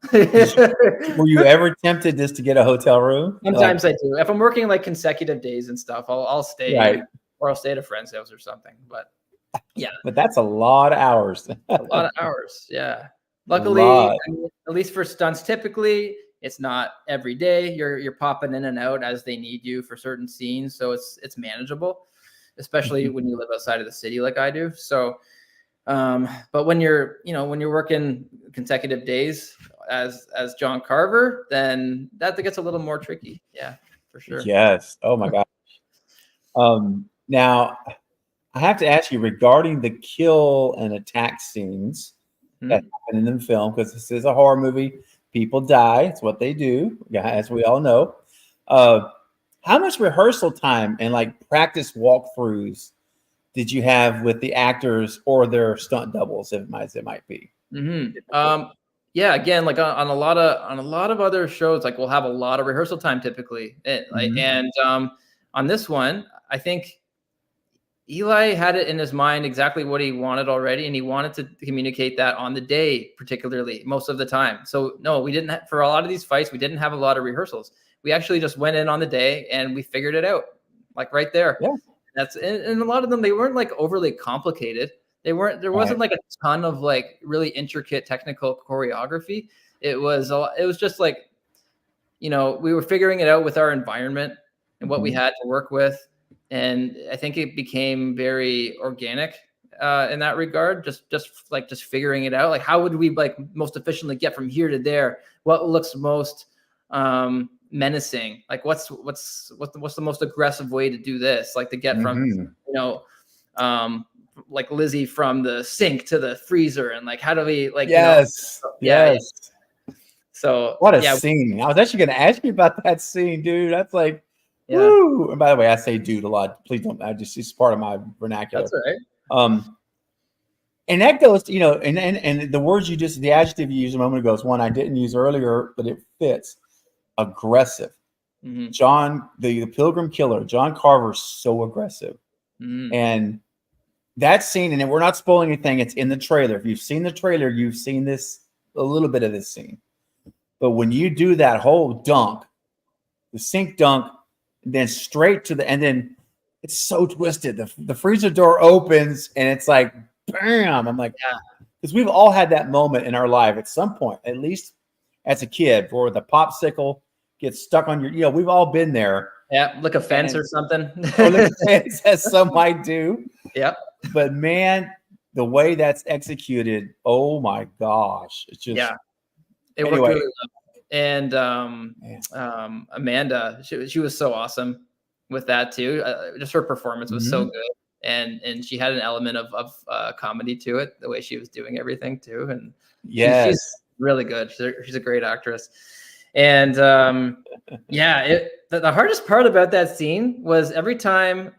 Were you ever tempted just to get a hotel room? Sometimes I do. If I'm working consecutive days and stuff, I'll stay or I'll stay at a friend's house or something. But yeah. But that's a lot of hours. A lot of hours. Yeah. Luckily, at least for stunts, typically it's not every day. You're popping in and out as they need you for certain scenes, so it's manageable, especially when you live outside of the city like I do. So, but when you're working consecutive days as John Carver, then that gets a little more tricky. Yeah, for sure. Yes. Oh my gosh. Now I have to ask you regarding the kill and attack scenes that happen in the film, because this is a horror movie. People die. It's what they do, as we all know. How much rehearsal time and practice walkthroughs did you have with the actors or their stunt doubles, as it might be? Yeah, again, on a lot of other shows, we'll have a lot of rehearsal time typically. And on this one, I think Eli had it in his mind exactly what he wanted already, and he wanted to communicate that on the day, particularly most of the time. So no, we didn't for a lot of these fights, we didn't have a lot of rehearsals. We actually just went in on the day and we figured it out, right there. Yeah. And a lot of them, they weren't overly complicated. There wasn't like a ton of like really intricate technical choreography. It was just like, we were figuring it out with our environment and what we had to work with. And I think it became very organic in that regard. Just figuring it out. Like, how would we like most efficiently get from here to there? What looks most menacing? Like, what's the most aggressive way to do this? Like to get from, like Lizzie from the sink to the freezer, and like, how do we like, yes. So what a scene. I was actually going to ask you about that scene, dude. That's like, woo. And by the way, I say dude a lot. Please don't, it's part of my vernacular. That's all right. And that goes, and the words the adjective you used a moment ago is one I didn't use earlier, but it fits. Aggressive. John, the Pilgrim Killer, John Carver, so aggressive. And that scene, and we're not spoiling anything, it's in the trailer. If you've seen the trailer, you've seen a little bit of this scene. But when you do that whole dunk, the sink dunk, then straight to and then it's so twisted. The freezer door opens and it's like, bam. I'm like, because we've all had that moment in our life at some point, at least as a kid, where the popsicle gets stuck on your, we've all been there. Yeah, like a fence or something. Or like a fence, as some might do. Yep. But man, the way that's executed, oh my gosh. It's just, it worked really well. And Amanda, she was so awesome with that too. Just her performance was so good. And she had an element of comedy to it, the way she was doing everything too. And she's really good. She's a great actress. And the hardest part about that scene was every time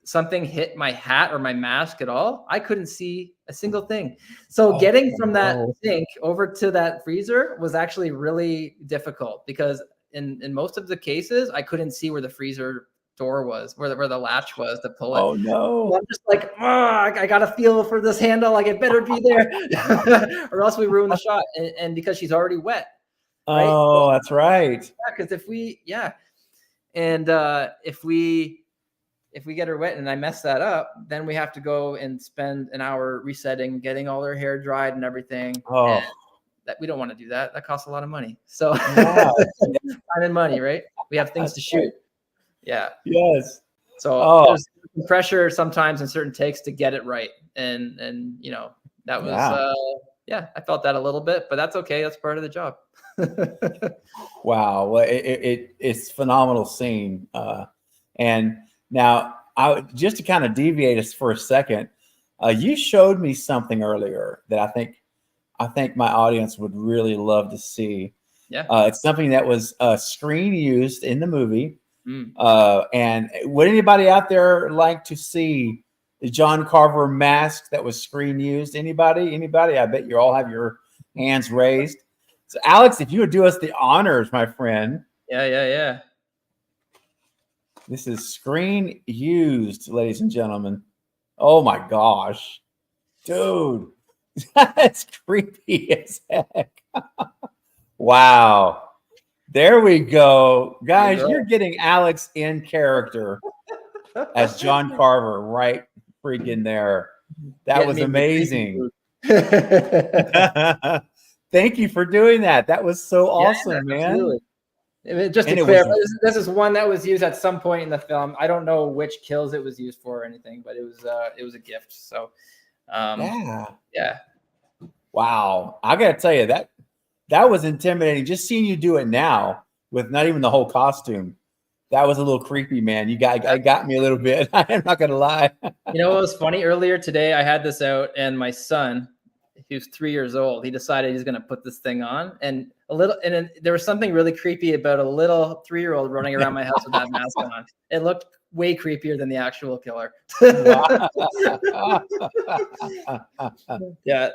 something hit my hat or my mask at all, I couldn't see a single thing. So getting from that sink over to that freezer was actually really difficult, because in most of the cases, I couldn't see where the freezer door was, where the latch was to pull it. Oh no. So I'm just like, I got to feel for this handle. Like, it better be there or else we ruin the shot. And because she's already wet. Right? Oh, that's right. Yeah, because if we get her wet and I mess that up, then we have to go and spend an hour resetting, getting all her hair dried and everything. Oh, and that we don't want to do that. That costs a lot of money. So time and money, right? We have things to shoot. Right. Yeah. Yes. So there's pressure sometimes in certain takes to get it right. And that was I felt that a little bit, but that's okay. That's part of the job. Wow. Well, it's phenomenal scene. And now, just to kind of deviate us for a second, you showed me something earlier that I think my audience would really love to see. Yeah, it's something that was screen used in the movie. And would anybody out there like to see the John Carver mask that was screen used? Anybody? I bet you all have your hands raised. So, Alex, if you would do us the honors, my friend. Yeah. This is screen used, ladies and gentlemen. Oh my gosh. Dude, that's creepy as heck. Wow. There we go. Guys, you're getting Alex in character as John Carver right freaking there. That was amazing. Thank you for doing that. That was so awesome, man. Absolutely. Just to clarify, this is one that was used at some point in the film. I don't know which kills it was used for or anything, but it was a gift. So, yeah. Wow, I gotta tell you that was intimidating. Just seeing you do it now with not even the whole costume, that was a little creepy, man. You got me a little bit. I'm not gonna lie. You know what was funny? Earlier today, I had this out, and my son, he was 3 years old. He decided he's going to put this thing on, and there was something really creepy about a little 3-year-old running around my house with that mask on. It looked way creepier than the actual killer. Yeah.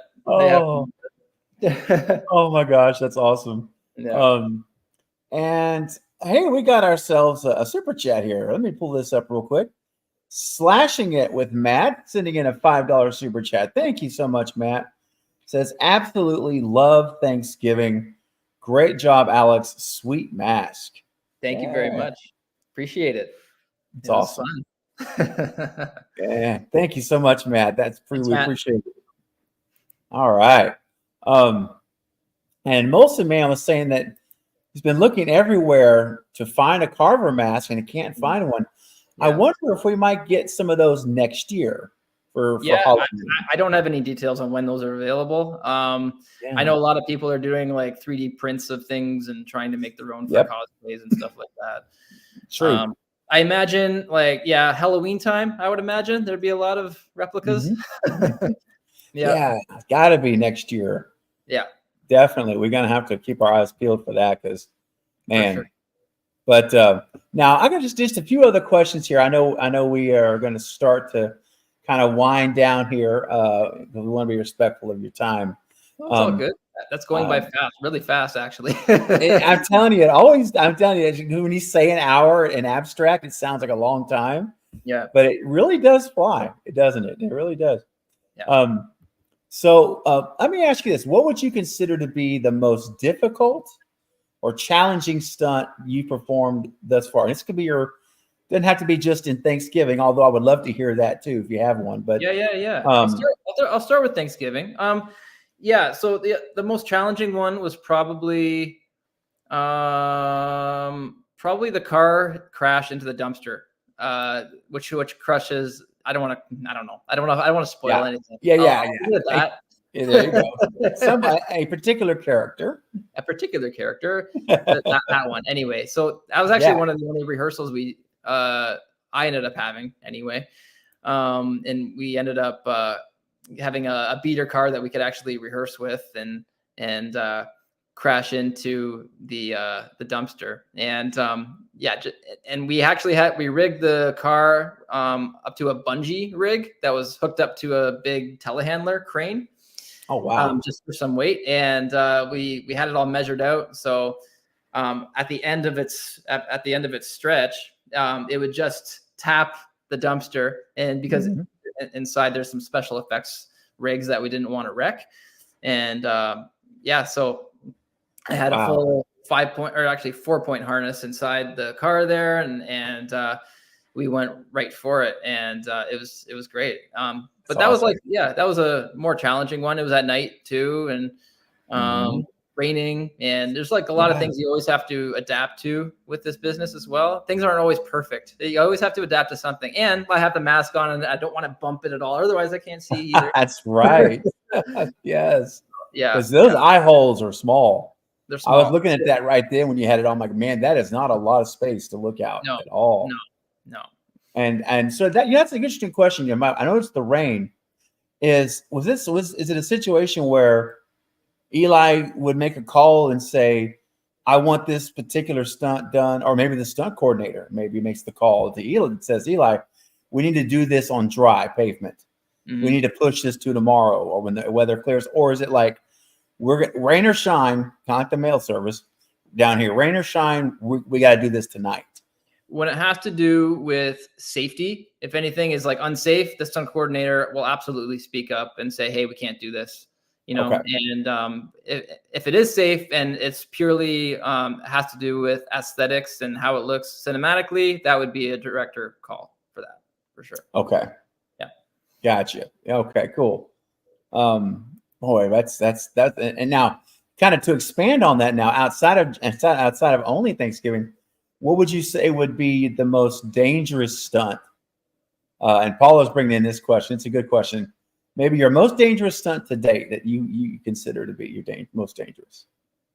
Oh my gosh, that's awesome. Yeah. And hey, we got ourselves a super chat here. Let me pull this up real quick. Slashing it with Matt, sending in a $5 super chat. Thank you so much, Matt. Says, absolutely love Thanksgiving. Great job, Alex. Sweet mask. Thank you very much. Appreciate it. It's awesome. Yeah, thank you so much, Matt. Thanks, We Matt. appreciate it. All right. And Molson Man was saying that he's been looking everywhere to find a Carver mask and he can't find one. I Yeah. wonder if we might get some of those next year for Yeah, Halloween. I don't have any details on when those are available. I know a lot of people are doing like 3D prints of things and trying to make their own for cosplays and stuff like that. True. I imagine Halloween time, I would imagine there'd be a lot of replicas. Yeah, it's got to be next year. Yeah. Definitely. We're going to have to keep our eyes peeled for that because, man. Sure. But now I got just a few other questions here. I know we are going to start to kind of wind down here. We want to be respectful of your time. Well, it's all good. That's going by fast, really fast, actually. I'm telling you, when you say an hour in abstract, it sounds like a long time. Yeah. But it really does fly, doesn't it? It really does. Yeah. So let me ask you this. What would you consider to be the most difficult or challenging stunt you performed thus far? This could be doesn't have to be just in Thanksgiving, although I would love to hear that too if you have one. But yeah. I'll start with Thanksgiving. So the most challenging one was probably the car crash into the dumpster, which crushes. I don't want to spoil anything. Yeah. There you go. A particular character. That one. Anyway, so that was actually one of the only rehearsals I ended up having anyway. And we ended up having a beater car that we could actually rehearse with and crash into the dumpster. And and we actually rigged the car up to a bungee rig that was hooked up to a big telehandler crane. Oh wow! Just for some weight, and we had it all measured out. So at the end of its stretch, it would just tap the dumpster, and because inside there's some special effects rigs that we didn't want to wreck, and so I had a full 4-point harness inside the car there, and we went right for it, and it was great. But that was that was a more challenging one. It was at night too, and raining, and there's like a lot of things you always have to adapt to with this business as well. Things aren't always perfect. You always have to adapt to something. And I have the mask on, and I don't want to bump it at all. Otherwise, I can't see either. That's right. Yes. Yeah. Because those eye holes are small. They're small. I was looking at that right then when you had it on. I'm like, man, that is not a lot of space to look out at all. No. And so that's an interesting question. I know it's the rain. Is it a situation where Eli would make a call and say, I want this particular stunt done, or maybe the stunt coordinator maybe makes the call to Eli and says, Eli, we need to do this on dry pavement. We need to push this to tomorrow or when the weather clears? Or is it like rain or shine, not the mail service down here, rain or shine, we got to do this tonight? When it has to do with safety, if anything is like unsafe, the stunt coordinator will absolutely speak up and say, hey, we can't do this, and if it is safe and it's purely has to do with aesthetics and how it looks cinematically, that would be a director call for that, for sure. Okay. Yeah. Gotcha. Okay, cool. Boy, that's and now kind of to expand on that now, outside of only Thanksgiving, what would you say would be the most dangerous stunt? And Paula's bringing in this question. It's a good question. Maybe your most dangerous stunt to date that you consider to be your most dangerous.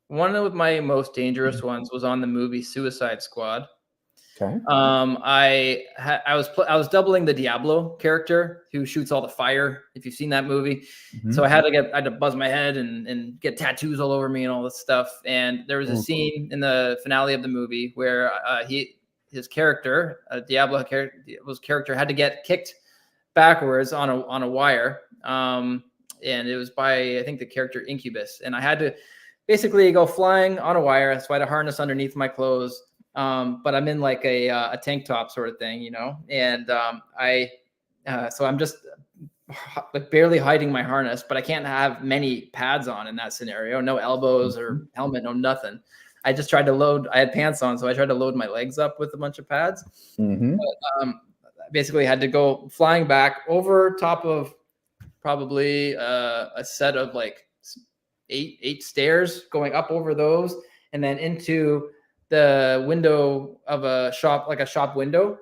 One of my most dangerous ones was on the movie Suicide Squad. Okay. I was doubling the Diablo character who shoots all the fire. If you've seen that movie, so I had to buzz my head and get tattoos all over me and all this stuff. And there was a scene in the finale of the movie where his character, Diablo's character, had to get kicked backwards on a wire. And it was by, I think, the character Incubus, and I had to basically go flying on a wire. So I had a harness underneath my clothes. But I'm in like a tank top sort of thing, and so I'm just like barely hiding my harness, but I can't have many pads on in that scenario. No elbows or helmet, no nothing. I just tried to I had pants on, so I tried to load my legs up with a bunch of pads. But, basically had to go flying back over top of probably a set of like eight stairs, going up over those, and then into the window of a shop, like a shop window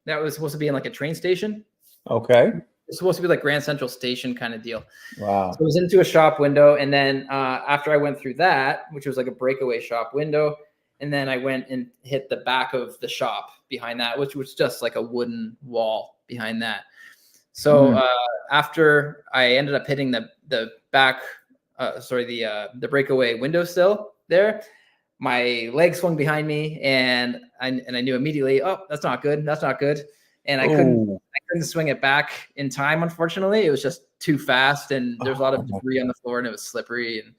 that was supposed to be in like a train station. Okay. It's supposed to be like Grand Central Station kind of deal. Wow. So it was into a shop window, and then after I went through that, which was like a breakaway shop window, and then I went and hit the back of the shop behind that, which was just like a wooden wall behind that. So after I ended up hitting the back, the breakaway windowsill there, my leg swung behind me, and I knew immediately, oh, that's not good. That's not good. And I couldn't swing it back in time. Unfortunately, it was just too fast, and there's a lot of debris on the floor, and it was slippery. And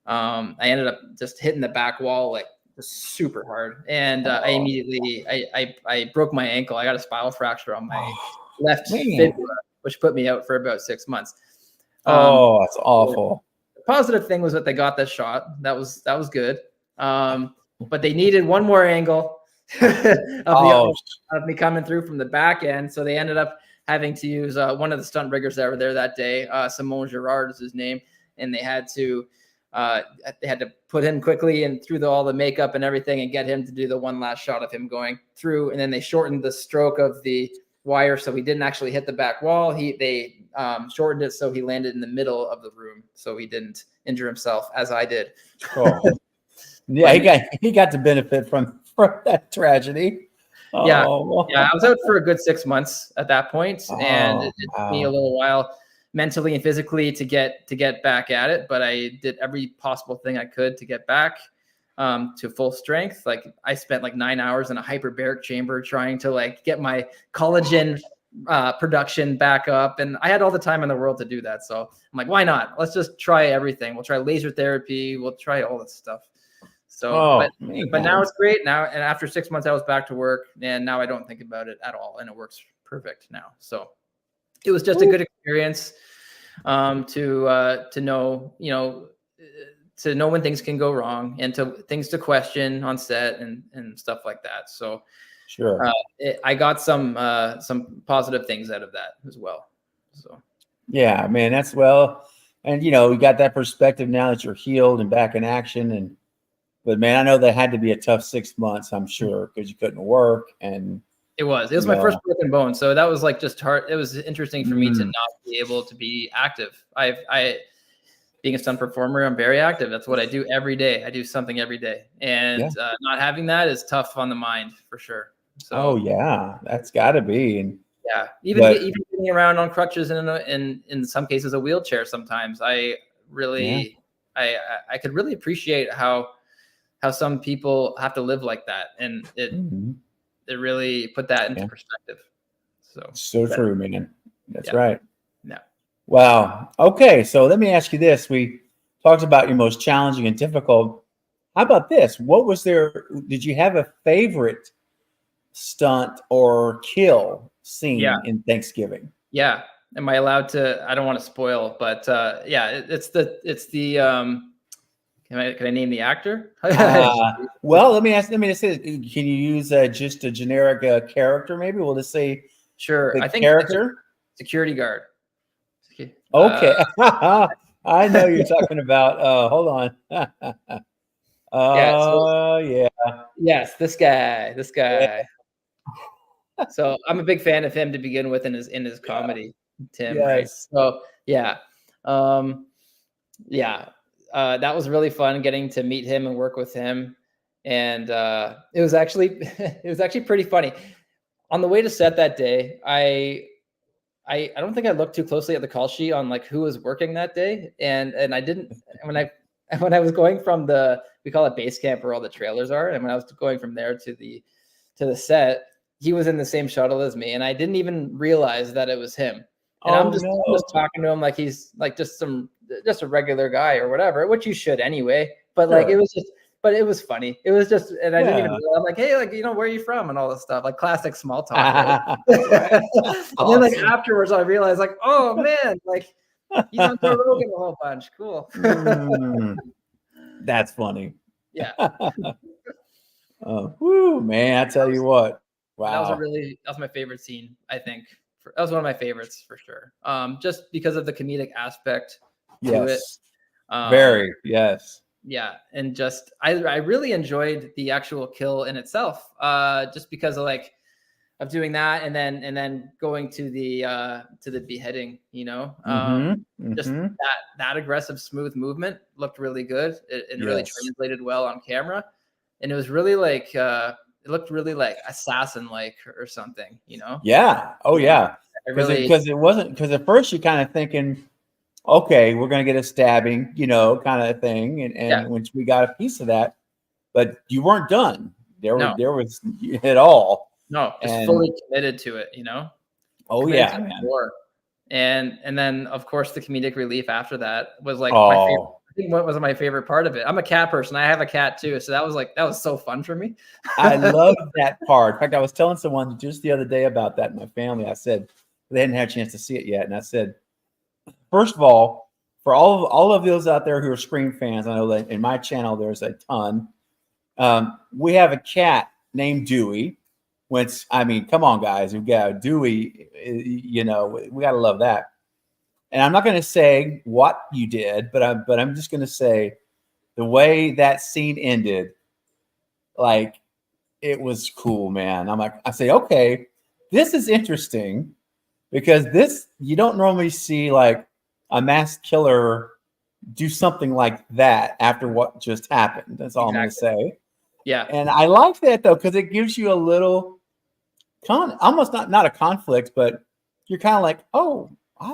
I ended up just hitting the back wall like super hard, and I immediately I broke my ankle. I got a spinal fracture on my left fibula, which put me out for about 6 months. That's awful. The positive thing was that they got this shot. That was good. But they needed one more angle of me coming through from the back end. So they ended up having to use one of the stunt riggers that were there that day. Simone Girard is his name. And they had to put him quickly and through all the makeup and everything and get him to do the one last shot of him going through. And then they shortened the stroke of the wire, so he didn't actually hit the back wall. They shortened it so he landed in the middle of the room, so he didn't injure himself as I did. Yeah, he got to benefit from that tragedy. Yeah, I was out for a good 6 months at that point, and it took me a little while mentally and physically to get back at it. But I did every possible thing I could to get back to full strength. Like I spent like 9 hours in a hyperbaric chamber trying to like get my collagen production back up, and I had all the time in the world to do that. So I'm like, why not? Let's just try everything. We'll try laser therapy. We'll try all this stuff. So, but now it's great now. And after 6 months, I was back to work, and now I don't think about it at all, and it works perfect now. So it was just a good experience to know, to know when things can go wrong, and things to question on set and stuff like that. So sure, I got some positive things out of that as well. So yeah, man, that's well, and you got that perspective now that you're healed and back in action. But man, I know that had to be a tough 6 months, I'm sure, because you couldn't work. And it was my first broken bone, so that was like just hard. It was interesting for me to not be able to be active. I being a stunt performer, I'm very active. That's what I do every day. I do something every day, and not having that is tough on the mind for sure. So, yeah, that's got to be. And yeah, even getting around on crutches and in some cases a wheelchair. Sometimes I really, I could really appreciate how some people have to live like that, and it really put that into perspective. So true, man. That's right. Yeah. Wow. Okay, so let me ask you this. We talked about your most challenging and difficult. How about this? Did you have a favorite stunt or kill scene in Thanksgiving? Yeah. Am I allowed to? I don't want to spoil, but it's the Can I name the actor? Well, let me just say, can you use just a generic character? Maybe we'll just say sure. I think character security guard. Okay, I know you're talking about. Hold on. Yes, this guy. Yeah. So I'm a big fan of him to begin with in his comedy, Tim. Yes. Right? So that was really fun getting to meet him and work with him, and it was actually pretty funny. On the way to set that day, I don't think I looked too closely at the call sheet on like who was working that day, and I didn't when I was going from we call it base camp where all the trailers are, and when I was going from there to the set, he was in the same shuttle as me, and I didn't even realize that it was him. And I'm just talking to him like he's like just a regular guy or whatever, which you should anyway. But like it was funny. It was just, and I didn't even realize, I'm like, hey, like, where are you from? And all this stuff, like classic small talk. Right? And then like afterwards, I realized like, oh man, like he's on Joe Rogan a whole bunch. Cool. That's funny. Yeah. Whoo, man, I tell you what. Wow. That was my favorite scene, I think. That was one of my favorites for sure. Just because of the comedic aspect to it. Yes. Very. Yes. Yeah, and just I really enjoyed the actual kill in itself. Just because of doing that and then going to the beheading, just Mm-hmm. that aggressive smooth movement looked really good. It really Yes. translated well on camera, and it was really like it looked really like assassin like or something, Yeah. Oh yeah. I really Because it wasn't, because at first you're kind of thinking, okay, we're gonna get a stabbing, kind of thing, yeah, and once we got a piece of that, but you weren't done. no, There was it all, no, just and fully committed to it, oh committed to yeah, the man. war. And then of course the comedic relief after that was like my favorite. Oh, I think what was my favorite part of it. I'm a cat person. I have a cat too, so that was so fun for me. I love that part. In fact, I was telling someone just the other day about that in my family. I said they hadn't had a chance to see it yet, and I said, first of all, for all of those out there who are Scream fans, I know that in my channel there's a ton. We have a cat named Dewey. Which, I mean, come on, guys, we've got Dewey. We got to love that. And I'm not going to say what you did, but I'm just going to say the way that scene ended, like, it was cool, man. I say, okay, this is interesting because this, you don't normally see like a mass killer do something like that after what just happened. That's all I'm going to Exactly. say. Yeah. And I like that though, because it gives you a little almost not a conflict, but you're kind of like, oh, I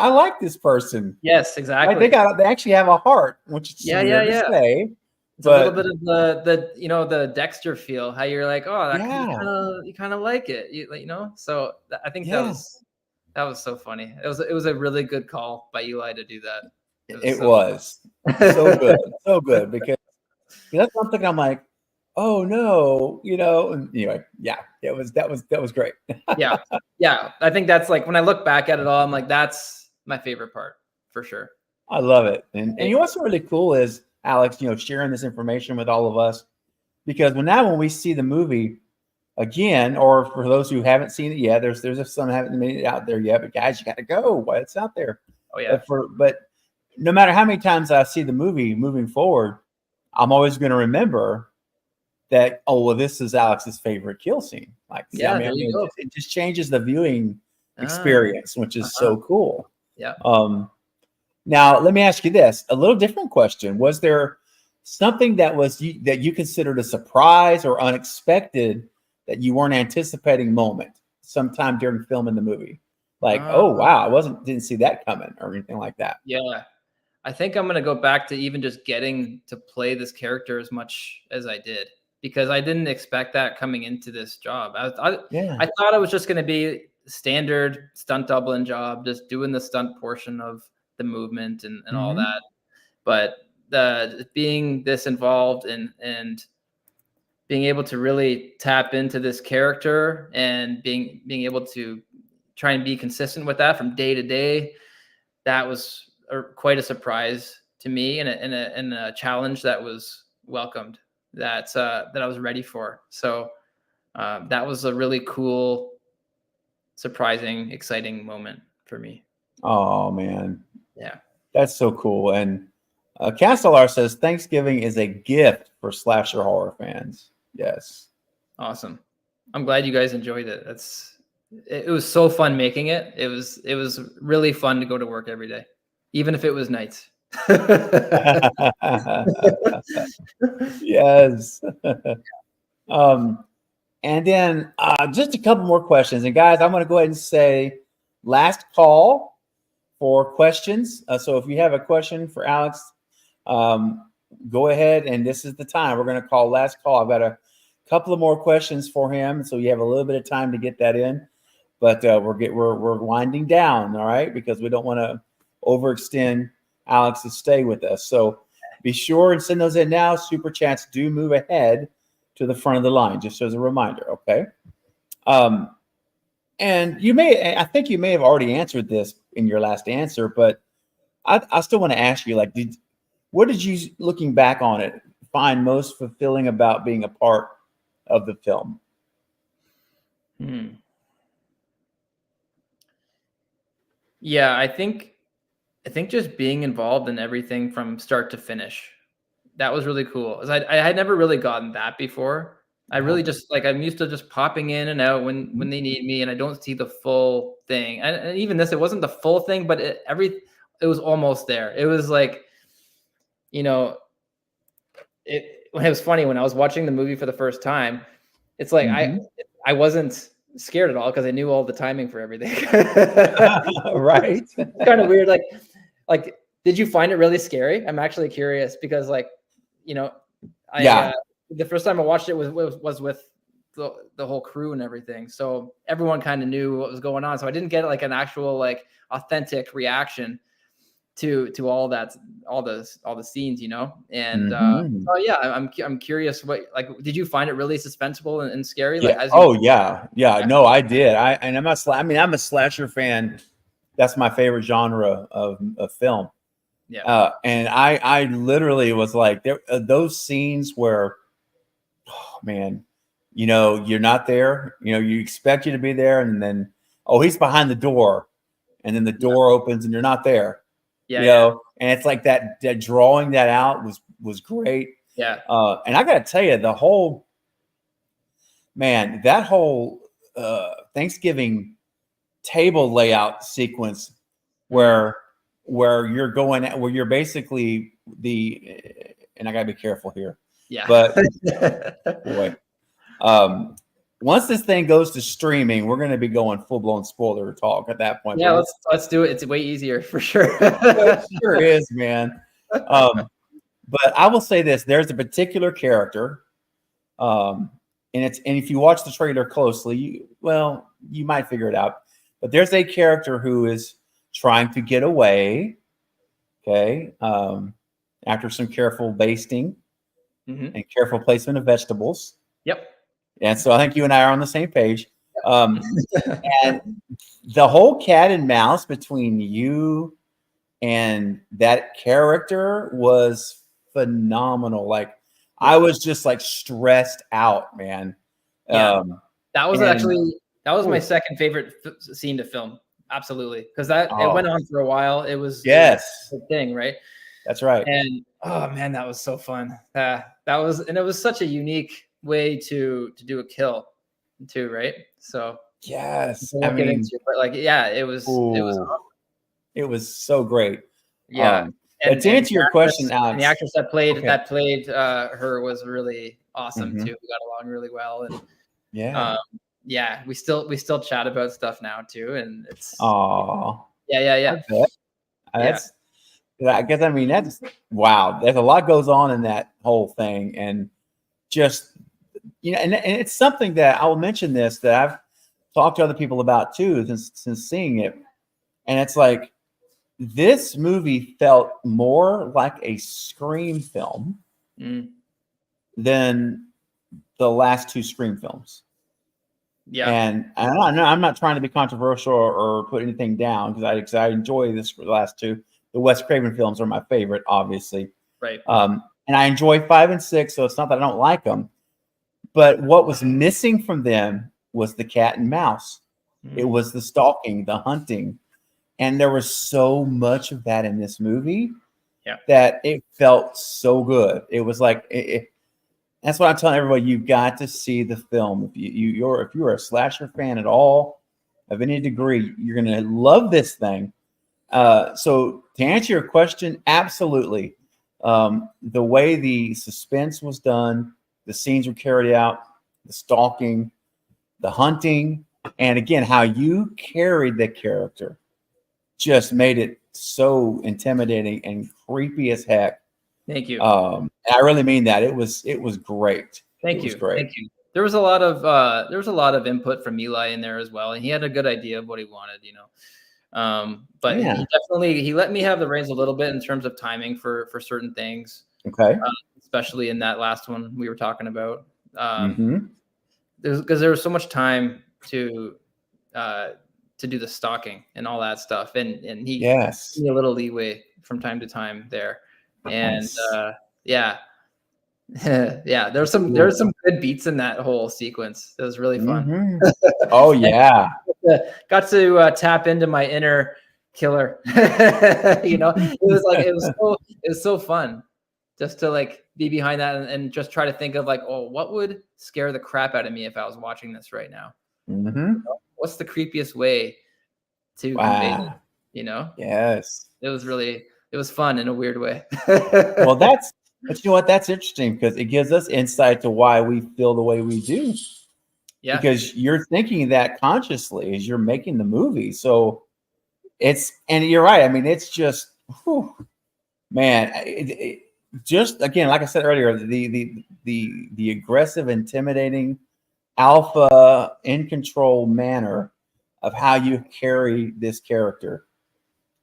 like this person. Yes, exactly. They actually have a heart, which is Yeah, weird to yeah. say. It's a little But bit of the Dexter feel, how you're like, oh, yeah, you kind of like it, So I think yeah, that was so funny. It was a really good call by Eli to do that. it So was so good because that's one thing. I'm like, oh no, And anyway, yeah, that was great. yeah, yeah. I think that's like when I look back at it all, I'm like, that's my favorite part for sure. I love it. And what's really cool is Alex, sharing this information with all of us, because when we see the movie again, or for those who haven't seen it yet, there's some haven't made it out there yet, but guys, you got to go while it's out there. Oh yeah. But no matter how many times I see the movie moving forward, I'm always going to remember that, oh, well, this is Alex's favorite kill scene. Like, Yeah, there you go. it just changes the viewing experience, which is so cool. Yeah. Now let me ask you this, a little different question. Was there something that you considered a surprise or unexpected that you weren't anticipating moment sometime during filming the movie? Like, oh wow, didn't see that coming or anything like that. Yeah. I think I'm going to go back to even just getting to play this character as much as I did, because I didn't expect that coming into this job. I thought it was just going to be standard stunt doubling job, just doing the stunt portion of the movement and all that. But being this involved and being able to really tap into this character and being able to try and be consistent with that from day to day, that was quite a surprise to me and a challenge that was welcomed, that I was ready for. So that was a really cool, surprising, exciting moment for me. Oh man. Yeah. That's so cool. And Castellar says Thanksgiving is a gift for slasher horror fans. Yes. Awesome. I'm glad you guys enjoyed it. It was so fun making it. It was really fun to go to work every day, even if it was nights. Yes. And then just a couple more questions. And guys, I'm going to go ahead and say last call for questions. So if you have a question for Alex, go ahead, and this is the time. We're going to call last call. I've got a couple of more questions for him, so you have a little bit of time to get that in. But we're winding down, all right, because we don't want to overextend Alex to stay with us. So be sure and send those in now. Super chats do move ahead to the front of the line, just as a reminder, okay? And I think you may have already answered this in your last answer, but I still want to ask you, like, what did you, looking back on it, find most fulfilling about being a part of the film? Hmm. Yeah, I think just being involved in everything from start to finish. That was really cool. 'Cause I had never really gotten that before. I really just like I'm used to just popping in and out when they need me, and I don't see the full thing. And even this, it wasn't the full thing, but it was almost there. It was like, you know, it was funny when I was watching the movie for the first time. It's like Mhm. I wasn't scared at all because I knew all the timing for everything. Right. Kind of weird. Like, did you find it really scary? I'm actually curious because, like, you know, I Yeah. the first time I watched it was with the whole crew and everything, so everyone kind of knew what was going on. So I didn't get like an actual like authentic reaction to all the scenes, And Mhm. oh yeah, I'm curious. What like did you find it really suspenseful and scary? Yeah. Like as you Oh, yeah. Yeah. yeah No, I did. I mean, I'm a slasher fan. That's my favorite genre of film. yeah And I literally was like, there those scenes where, oh, man, you're not there. You expect you to be there, and then, oh, he's behind the door, and then the yeah door opens, and you're not there. yeah yeah And it's like that drawing that out was great. yeah And I got to tell you, that whole Thanksgiving table layout sequence Mhm. where where you're basically the and I gotta be careful here, Yeah. but boy, um, once this thing goes to streaming, we're going to be going full blown spoiler talk at that point. Yeah, But let's do it. It's way easier for sure. it sure is, man. Um, but I will say this: there's a particular character, um, and if you watch the trailer closely, you might figure it out. But there's a character who is trying to get away. Okay, after some careful basting Mhm. and careful placement of vegetables, Yep. and so I think you and I are on the same page. And the whole cat and mouse between you and that character was phenomenal. Like I Yeah. was just like stressed out, man. Yeah. Um, That was and actually that was my oof, second favorite scene to film. Absolutely, because that it went oh on for a while. It was yes, a thing, right? that's right. And oh man, that was so fun. That was and it was such a unique way to do a kill too, right? So Yes, we I won't get into mean, it, but like yeah, it was ooh, it was so great. yeah. But And to answer your question, the Alex, actress that played okay, her was really awesome hmm too. We got along really well, and yeah, um, yeah, we still chat about stuff now too, and it's oh, yeah, yeah, I yeah, bet yeah, that's. I guess I mean that's wow. There's a lot goes on in that whole thing, and just and it's something that I will mention this that I've talked to other people about too since seeing it, and it's like this movie felt more like a Scream film mm, than the last two Scream films. yeah, And I'm not trying to be controversial or put anything down because I enjoy this last two. The Wes Craven films are my favorite, obviously. right, And I enjoy 5 and 6, so it's not that I don't like them. But what was missing from them was the cat and mouse. It mm, was the stalking, the hunting. And there was so much of that in this movie yeah, that it felt so good. It was like that's what I'm telling everybody. You've got to see the film. If you're a slasher fan at all, of any degree, you're going to love this thing. So to answer your question, absolutely. The way the suspense was done, the scenes were carried out, the stalking, the hunting, and again, how you carried the character just made it so intimidating and creepy as heck. thank you, And I really mean that. It was great. It thank was you, great. thank you. There was a lot of input from Eli in there as well, and he had a good idea of what he wanted. But Yeah. he let me have the reins a little bit in terms of timing for certain things, Okay. especially in that last one we were talking about. Mm-hmm. Because there was so much time uh, to do the stalking and all that stuff, and he gave Yes. me a little leeway from time to time there, and Nice. yeah, Yeah, there's some good beats in that whole sequence. It was really fun. Mhm. Oh yeah. Got to tap into my inner killer. It was so fun just to like be behind that and just try to think of like, oh, what would scare the crap out of me if I was watching this right now? Mhm. What's the creepiest way to convey Wow. it? Yes. It was fun in a weird way. Well, but you know what? That's interesting because it gives us insight to why we feel the way we do. Yeah. Because you're thinking that consciously as you're making the movie. So and you're right. I mean, it's just, whew, man, just again, like I said earlier, the aggressive, intimidating, alpha, in control manner of how you carry this character.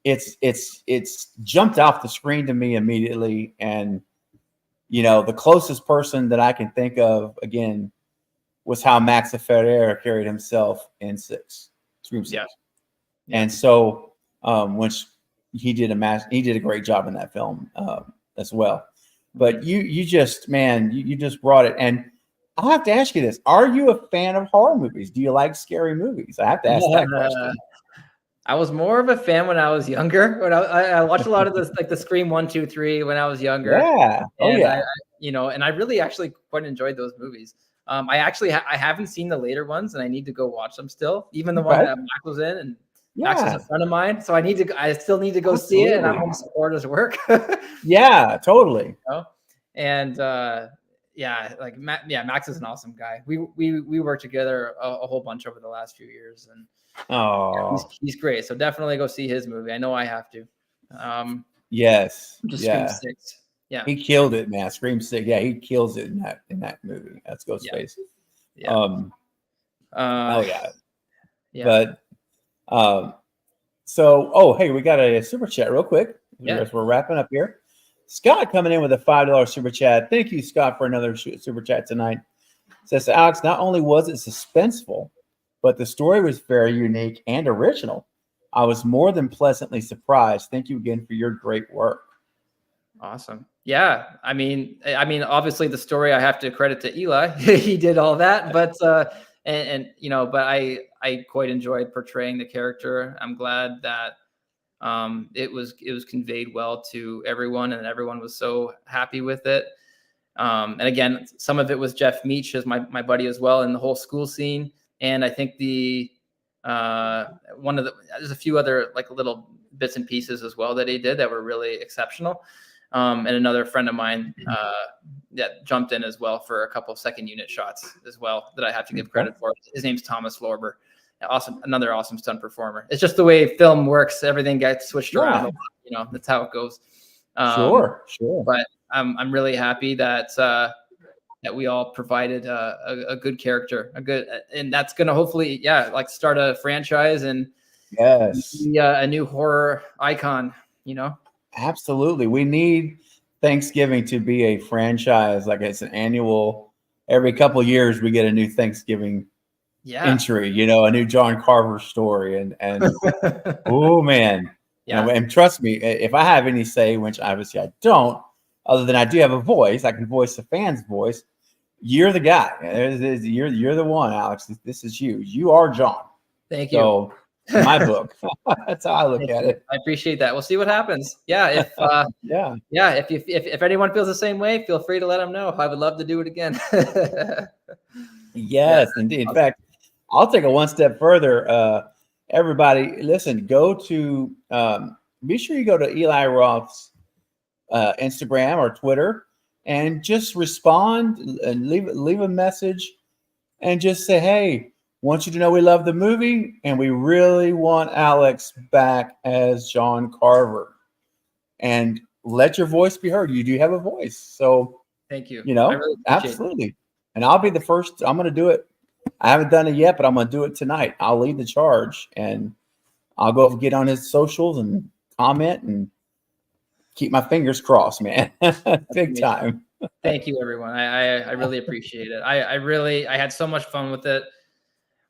It's jumped off the screen to me immediately, and the closest person that I can think of again was how Max Ferrer carried himself in Scream 6. Yeah. And so, which he did a great job in that film as well. But you just brought it. And I have to ask you this: are you a fan of horror movies? Do you like scary movies? I have to ask that question. I was more of a fan when I was younger. When I watched a lot of this, like the Scream 1, 2, 3 when I was younger. Yeah. Oh and yeah. And I really actually quite enjoyed those movies. I actually I haven't seen the later ones, and I need to go watch them still. Even the one that Max was in, and Max is a friend of mine, so I still need to go see it, and I want to support his work. Yeah, totally. And Max is an awesome guy. We worked together a whole bunch over the last few years, and he's great. So definitely go see his movie. I know I have to. Yes. Scream 6. Yeah, he killed it, man. Scream 6. Yeah, he kills it in that movie. That's Ghostface. Yeah. Oh yeah. Yeah. But hey, we got a super chat real quick. Yeah. We're wrapping up here. Scott coming in with a $5 super chat. Thank you, Scott, for another super chat tonight. Says, Alex, not only was it suspenseful, but the story was very unique and original. I was more than pleasantly surprised. Thank you again for your great work. Awesome. Yeah. I mean, obviously the story I have to credit to Eli. He did all that, but but I quite enjoyed portraying the character. I'm glad that it was conveyed well to everyone, and everyone was so happy with it. And again, some of it was Jeff Meach as my buddy as well, in the whole school scene. And I think there's a few other like little bits and pieces as well that he did that were really exceptional. And another friend of mine that jumped in as well for a couple of second unit shots as well that I have to give credit for. His name's Thomas Lorber. Awesome, another awesome stunt performer. It's just the way film works. Everything gets switched around a lot. That's how it goes. Sure. But I'm really happy that we all provided a good character, and that's gonna hopefully start a franchise and be a new horror icon. Absolutely. We need Thanksgiving to be a franchise. Like it's an annual, every couple of years we get a new Thanksgiving entry, a new John Carver story. And oh man. And trust me, if I have any say, which obviously I don't, other than I do have a voice, I can voice the fan's voice. You're the guy. You're the one, Alex. This is you. You are John. Thank you. So my book. That's how I look at it. I appreciate that. We'll see what happens. Yeah. If anyone feels the same way, feel free to let them know. I would love to do it again. Yes, indeed. In fact, I'll take it one step further. Everybody, listen, be sure you go to Eli Roth's Instagram or Twitter and just respond and leave a message and just say, hey, want you to know we love the movie and we really want Alex back as John Carver, and let your voice be heard. You do have a voice. So thank you. I really absolutely it. And I'll be the first. I'm going to do it. I haven't done it yet, but I'm going to do it tonight. I'll lead the charge, and I'll go get on his socials and comment and keep my fingers crossed, man. Big time. Thank you, everyone. I really appreciate it. I had so much fun with it.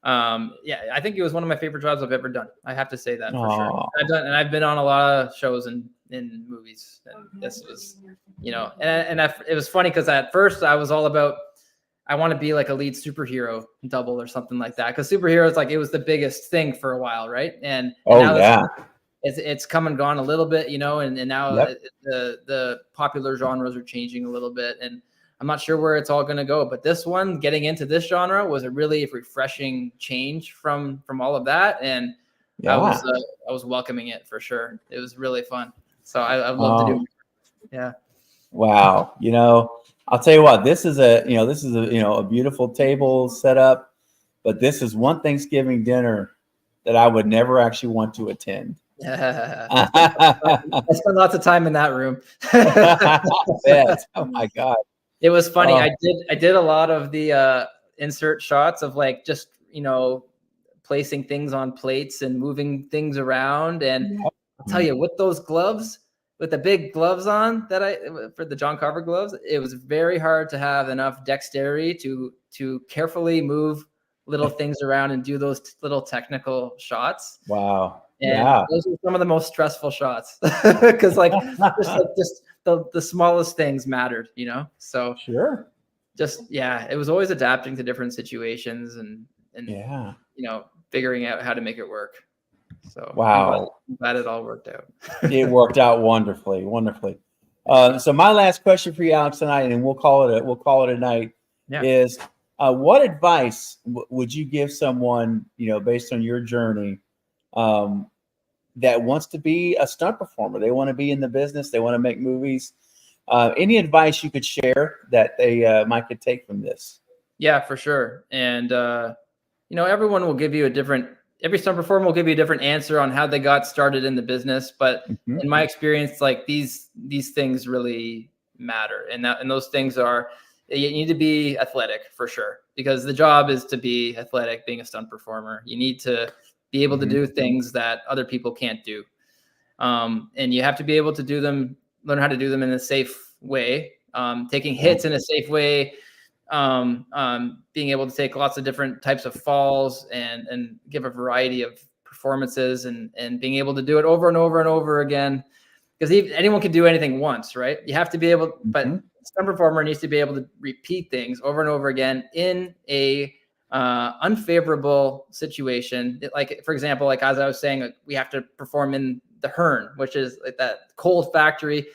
Yeah, I think it was one of my favorite jobs I've ever done. I have to say that for sure. Aw. I've been on a lot of shows and in movies, and this was, it was funny because at first I was all about, I want to be like a lead superhero double or something like that, because superheroes, like, it was the biggest thing for a while, right? And now yeah. it's come and gone a little bit, and now Yep. the popular genres are changing a little bit, and I'm not sure where it's all going to go. But this one, getting into this genre, was a really refreshing change from all of that, and Yeah. I was welcoming it for sure. It was really fun, so I'd love to do. Yeah. Wow. I'll tell you what, this is a beautiful table set up, but this is one Thanksgiving dinner that I would never actually want to attend. I spent lots of time in that room. I bet. Oh my God. It was funny. I did a lot of the insert shots of, like, just, placing things on plates and moving things around. And I'll tell you, with those gloves, with the big gloves on for the John Carver gloves, it was very hard to have enough dexterity to carefully move little things around and do those little technical shots. Wow. And those are some of the most stressful shots, because just the smallest things mattered, So sure. It was always adapting to different situations and figuring out how to make it work. So wow, I'm glad it all worked out. It worked out wonderfully. So my last question for you, Alex, tonight, and we'll call it a night, is what advice would you give someone, based on your journey, that wants to be a stunt performer? They want to be in the business. They want to make movies. Any advice you could share that they might could take from this? Yeah, for sure. And everyone will give you every stunt performer will give you a different answer on how they got started in the business. But in my experience, like, these things really matter. And those things are, you need to be athletic for sure, because the job is to be athletic. Being a stunt performer, you need to be able to do things that other people can't do. And you have to be able to learn how to do them in a safe way, taking hits in a safe way, being able to take lots of different types of falls and give a variety of performances, and being able to do it over and over and over again, because anyone can do anything once, right? You have to be able, but stunt performer needs to be able to repeat things over and over again in a unfavorable situation. Like, for example, like, as I was saying, like, we have to perform in the Hearn, which is like that cold factory,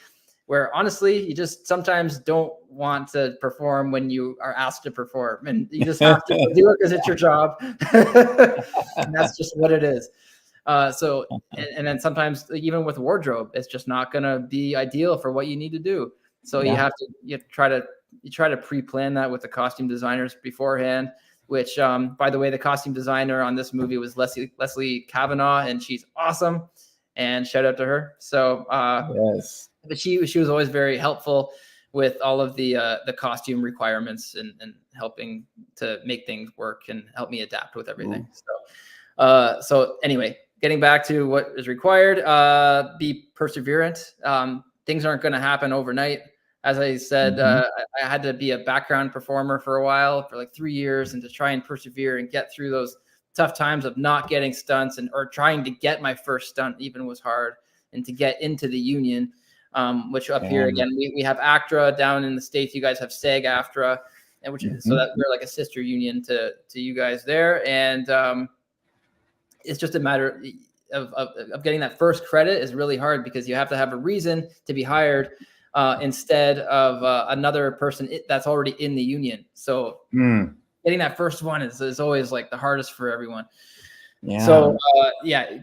where honestly, you just sometimes don't want to perform when you are asked to perform, and you just have to do it because it's your job. And that's just what it is. And then sometimes, even with wardrobe, it's just not going to be ideal for what you need to do. So you try to pre-plan that with the costume designers beforehand, which, by the way, the costume designer on this movie was Leslie Kavanaugh, and she's awesome. And shout out to her. So, yes. But she was always very helpful with all of the costume requirements and helping to make things work and help me adapt with everything. So anyway, getting back to what is required, be perseverant. Things aren't going to happen overnight. As I said, I had to be a background performer for a while, for like 3 years, and to try and persevere and get through those tough times of not getting stunts or trying to get my first stunt even was hard, and to get into the union. Which up here again, we have ACTRA down in the States. You guys have SAG-AFTRA, and so that we're like a sister union to you guys there. And it's just a matter of getting that first credit is really hard, because you have to have a reason to be hired instead of another person that's already in the union. So getting that first one is always like the hardest for everyone. Yeah. So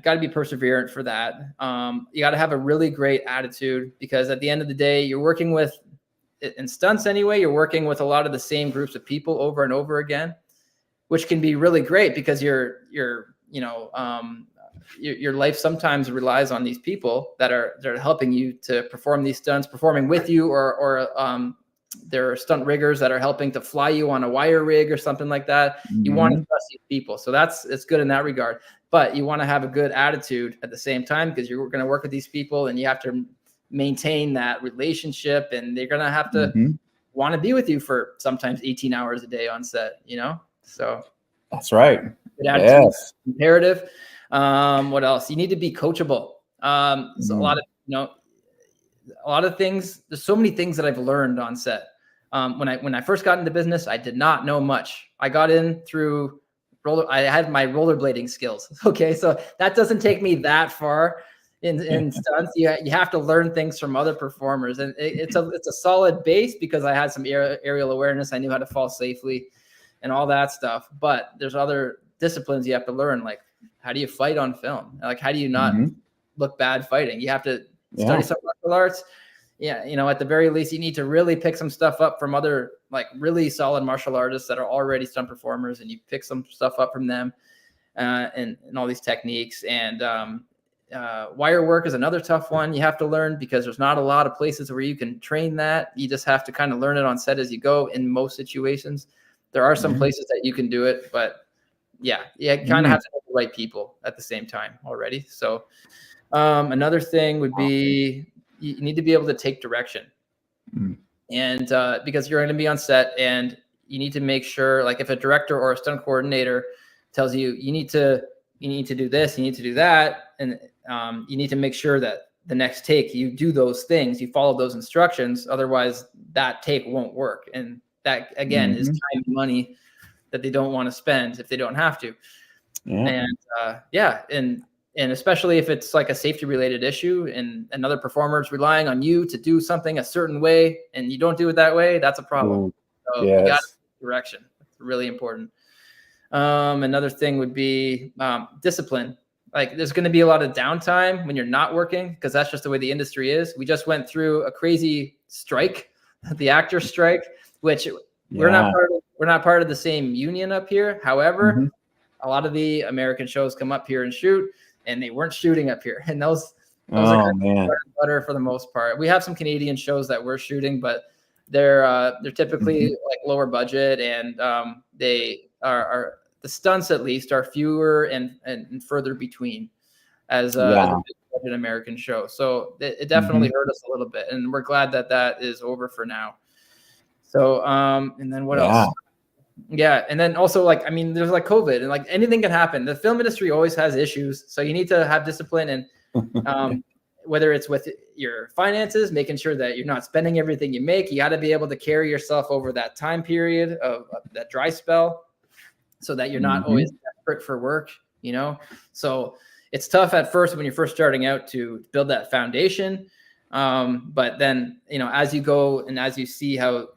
got to be perseverant for that. You got to have a really great attitude, because at the end of the day, you're working with, in stunts anyway, you're working with a lot of the same groups of people over and over again, which can be really great, because your life sometimes relies on these people that are helping you to perform these stunts, performing with you, or there are stunt riggers that are helping to fly you on a wire rig or something like that. You want to trust these people. So it's good in that regard, but you want to have a good attitude at the same time, because you're going to work with these people and you have to maintain that relationship, and they're going to have to want to be with you for sometimes 18 hours a day on set, So that's right. Good attitude, Yes. imperative. What else? You need to be coachable. So a lot of things. There's so many things that I've learned on set. When I first got into business, I did not know much. I got in through I had my rollerblading skills. Okay, so that doesn't take me that far in stunts. You have to learn things from other performers, and it's a solid base because I had some aerial awareness. I knew how to fall safely, and all that stuff. But there's other disciplines you have to learn, like how do you fight on film? Like how do you not look bad fighting? You have to study some martial arts. Yeah, at the very least, you need to really pick some stuff up from other like really solid martial artists that are already stunt performers, and you pick some stuff up from them, and all these techniques. And wire work is another tough one you have to learn because there's not a lot of places where you can train that. You just have to kind of learn it on set as you go. In most situations, there are some places that you can do it, but you kind of have to have the right people at the same time already. So another thing would be you need to be able to take direction. And because you're going to be on set and you need to make sure, like if a director or a stunt coordinator tells you, you need to do this, you need to do that. And you need to make sure that the next take, you do those things, you follow those instructions. Otherwise that take won't work. And that again is time and money that they don't want to spend if they don't have to. And especially if it's like a safety related issue and another performer is relying on you to do something a certain way and you don't do it that way, that's a problem. So you got direction. It's really important. Another thing would be discipline. Like there's going to be a lot of downtime when you're not working because that's just the way the industry is. We just went through a crazy strike, the actors strike, which we're not part of the same union up here. However, a lot of the American shows come up here and shoot, and they weren't shooting up here. And those are kind of bread and butter for the most part. We have some Canadian shows that we're shooting, but they're typically like lower budget, and they are the stunts at least are fewer and further between as a big budget American show. So it definitely hurt us a little bit, and we're glad that that is over for now. So and then what else? Yeah. And then also there's like COVID and like anything can happen. The film industry always has issues. So you need to have discipline and whether it's with your finances, making sure that you're not spending everything you make, you got to be able to carry yourself over that time period of that dry spell so that you're not always desperate for work, So it's tough at first when you're first starting out to build that foundation. But then, as you go and as you see how,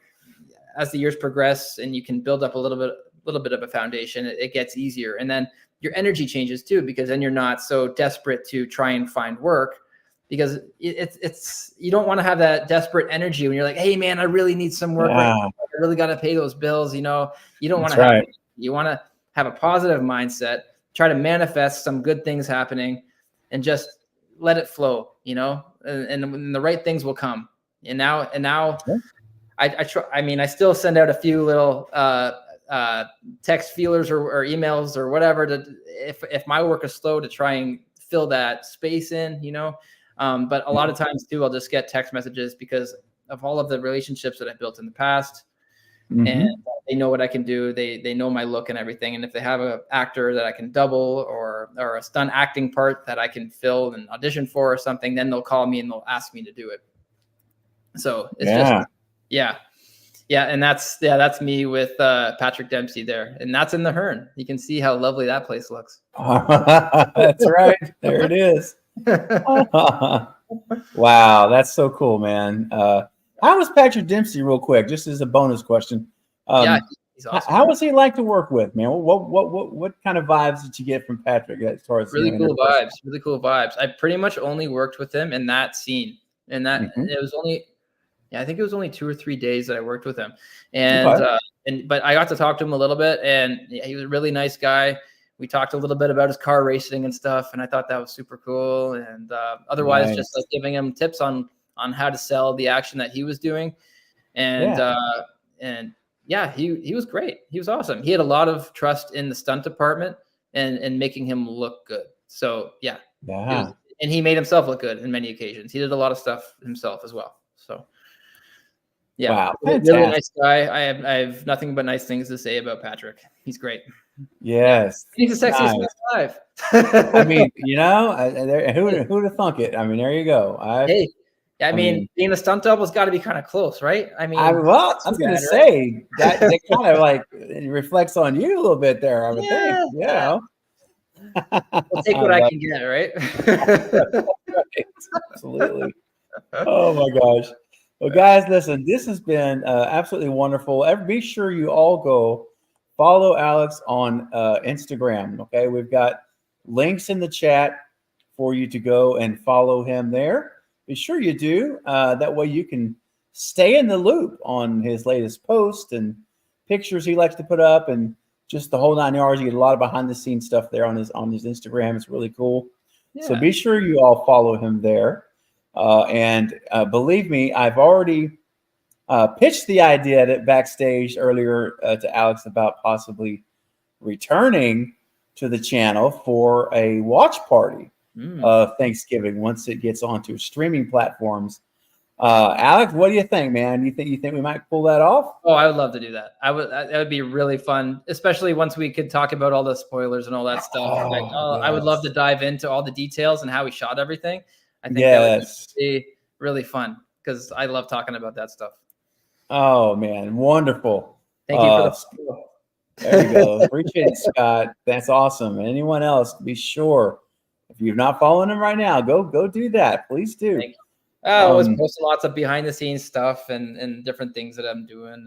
as the years progress and you can build up a little bit of a foundation, it gets easier. And then your energy changes too, because then you're not so desperate to try and find work because you don't want to have that desperate energy when you're like, hey man, I really need some work. Right now. I really got to pay those bills. You don't want to have, you want to have a positive mindset, try to manifest some good things happening and just let it flow, and the right things will come. And now, I try. I still send out a few little text feelers or emails or whatever to if my work is slow to try and fill that space in, But a lot of times too, I'll just get text messages because of all of the relationships that I built in the past, and they know what I can do. They know my look and everything. And if they have an actor that I can double or a stunt acting part that I can fill and audition for or something, then they'll call me and they'll ask me to do it. So it's just. Yeah. And that's me with Patrick Dempsey there. And that's in the Hearn. You can see how lovely that place looks. That's right. There it is. Wow. That's so cool, man. How was Patrick Dempsey real quick? Just as a bonus question. He's awesome. How was he like to work with, man? What kind of vibes did you get from Patrick as far as really cool vibes? I pretty much only worked with him in that scene. And that it was only I think it was only 2 or 3 days that I worked with him, but I got to talk to him a little bit, and he was a really nice guy. We talked a little bit about his car racing and stuff, and I thought that was super cool. And otherwise, just like giving him tips on how to sell the action that he was doing, and he was great. He was awesome. He had a lot of trust in the stunt department and making him look good. So and he made himself look good in many occasions. He did a lot of stuff himself as well. So. Yeah, wow, really nice guy. I have nothing but nice things to say about Patrick. He's great. Yes. He's the sexiest Nice. man alive. I mean, who'd have thunk it? I mean, there you go. Hey, I mean, mean, being a stunt double's got to be kind of close, right? I mean, well, I was going to say that kind of like it reflects on you a little bit there, I would think. Yeah. We'll take what I can get, right? Right. Absolutely. Oh my gosh. Well, guys, listen, this has been absolutely wonderful. Be sure you all go follow Alex on Instagram. Okay. We've got links in the chat for you to go and follow him there. Be sure you do. That way you can stay in the loop on his latest post and pictures he likes to put up and just the whole 9 yards. You get a lot of behind the scenes stuff there on his Instagram. It's really cool. Yeah. So be sure you all follow him there. And believe me, I've already pitched the idea that backstage earlier to Alex about possibly returning to the channel for a watch party of Thanksgiving once it gets onto streaming platforms. Alex, what do you think, man? You think we might pull that off? Oh, I would love to do that. That would be really fun, especially once we could talk about all the spoilers and all that stuff. Yes. I would love to dive into all the details and how we shot everything. I think that would be really fun because I love talking about that stuff. Oh man, wonderful! Thank you for the support. There you go. Appreciate it, Scott. That's awesome. And anyone else, be sure if you're not following him right now, go do that. Please do. Thank you. I always posting lots of behind the scenes stuff and different things that I'm doing.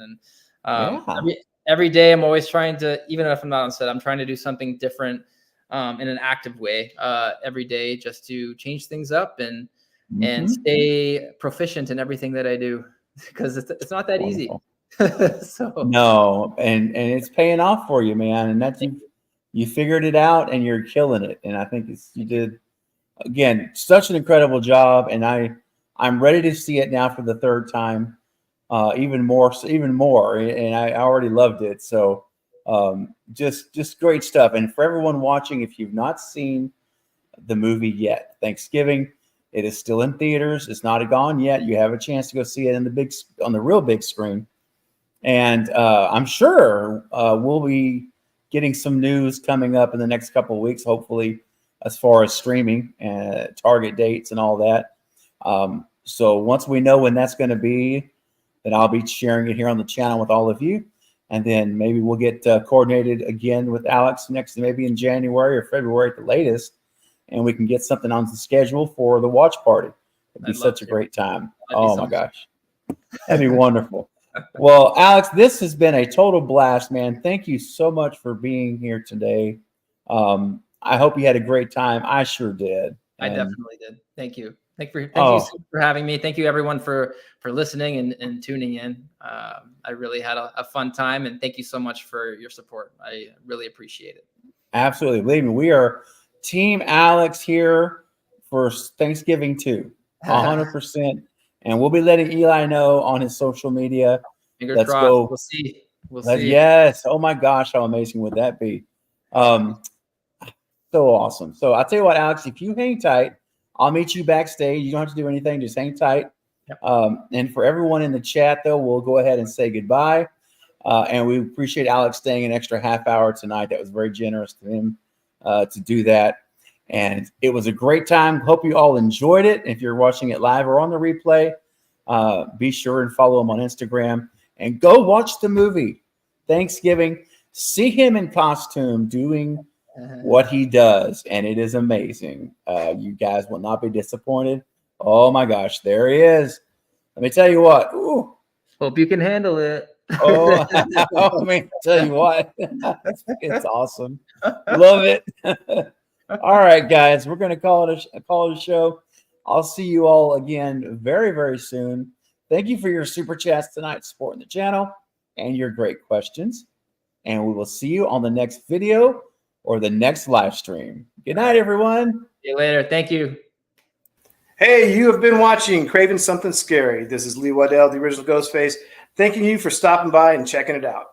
And every day I'm always trying to, even if I'm not on set, I'm trying to do something different in an active way every day just to change things up and stay proficient in everything that I do because it's not that easy. So no, and it's paying off for you, man. And that's you figured it out and you're killing it. And I think you did again such an incredible job. And I'm ready to see it now for the third time, even more. And I already loved it. So just great stuff. And for everyone watching, if you've not seen the movie yet, Thanksgiving, it is still in theaters. It's not gone yet. You have a chance to go see it on the real big screen. And I'm sure we'll be getting some news coming up in the next couple of weeks, hopefully, as far as streaming and target dates and all that. So once we know when that's going to be, then I'll be sharing it here on the channel with all of you. And then maybe we'll get coordinated again with Alex maybe in January or February at the latest. And we can get something on the schedule for the watch party. It'd be such a great time. Oh my gosh. That'd be wonderful. Well, Alex, this has been a total blast, man. Thank you so much for being here today. I hope you had a great time. I sure did. I definitely did. Thank you. Thank you for having me. Thank you everyone for listening and tuning in. I really had a fun time, and thank you so much for your support. I really appreciate it. Absolutely. Believe me, we are Team Alex here for Thanksgiving too, 100%. And we'll be letting Eli know on his social media. Fingers crossed. Go. We'll see. Yes. Oh my gosh, how amazing would that be? So awesome. So I'll tell you what, Alex, if you hang tight, I'll meet you backstage. You don't have to do anything. Just hang tight. Yep. And for everyone in the chat, though, we'll go ahead and say goodbye. And we appreciate Alex staying an extra half hour tonight. That was very generous to him to do that. And it was a great time. Hope you all enjoyed it. If you're watching it live or on the replay, be sure and follow him on Instagram. And go watch the movie, Thanksgiving. See him in costume doing what he does, and it is amazing. You guys will not be disappointed. Oh my gosh, there he is. Let me tell you what. Ooh. Hope you can handle it. Oh, let me tell you what. It's awesome. Love it. All right, guys, we're going to call it a show. I'll see you all again very, very soon. Thank you for your super chats tonight, supporting the channel, and your great questions. And we will see you on the next video or the next live stream. Good night, everyone. See you later. Thank you. Hey, you have been watching Craven Something Scary. This is Lee Waddell, the original Ghostface, thanking you for stopping by and checking it out.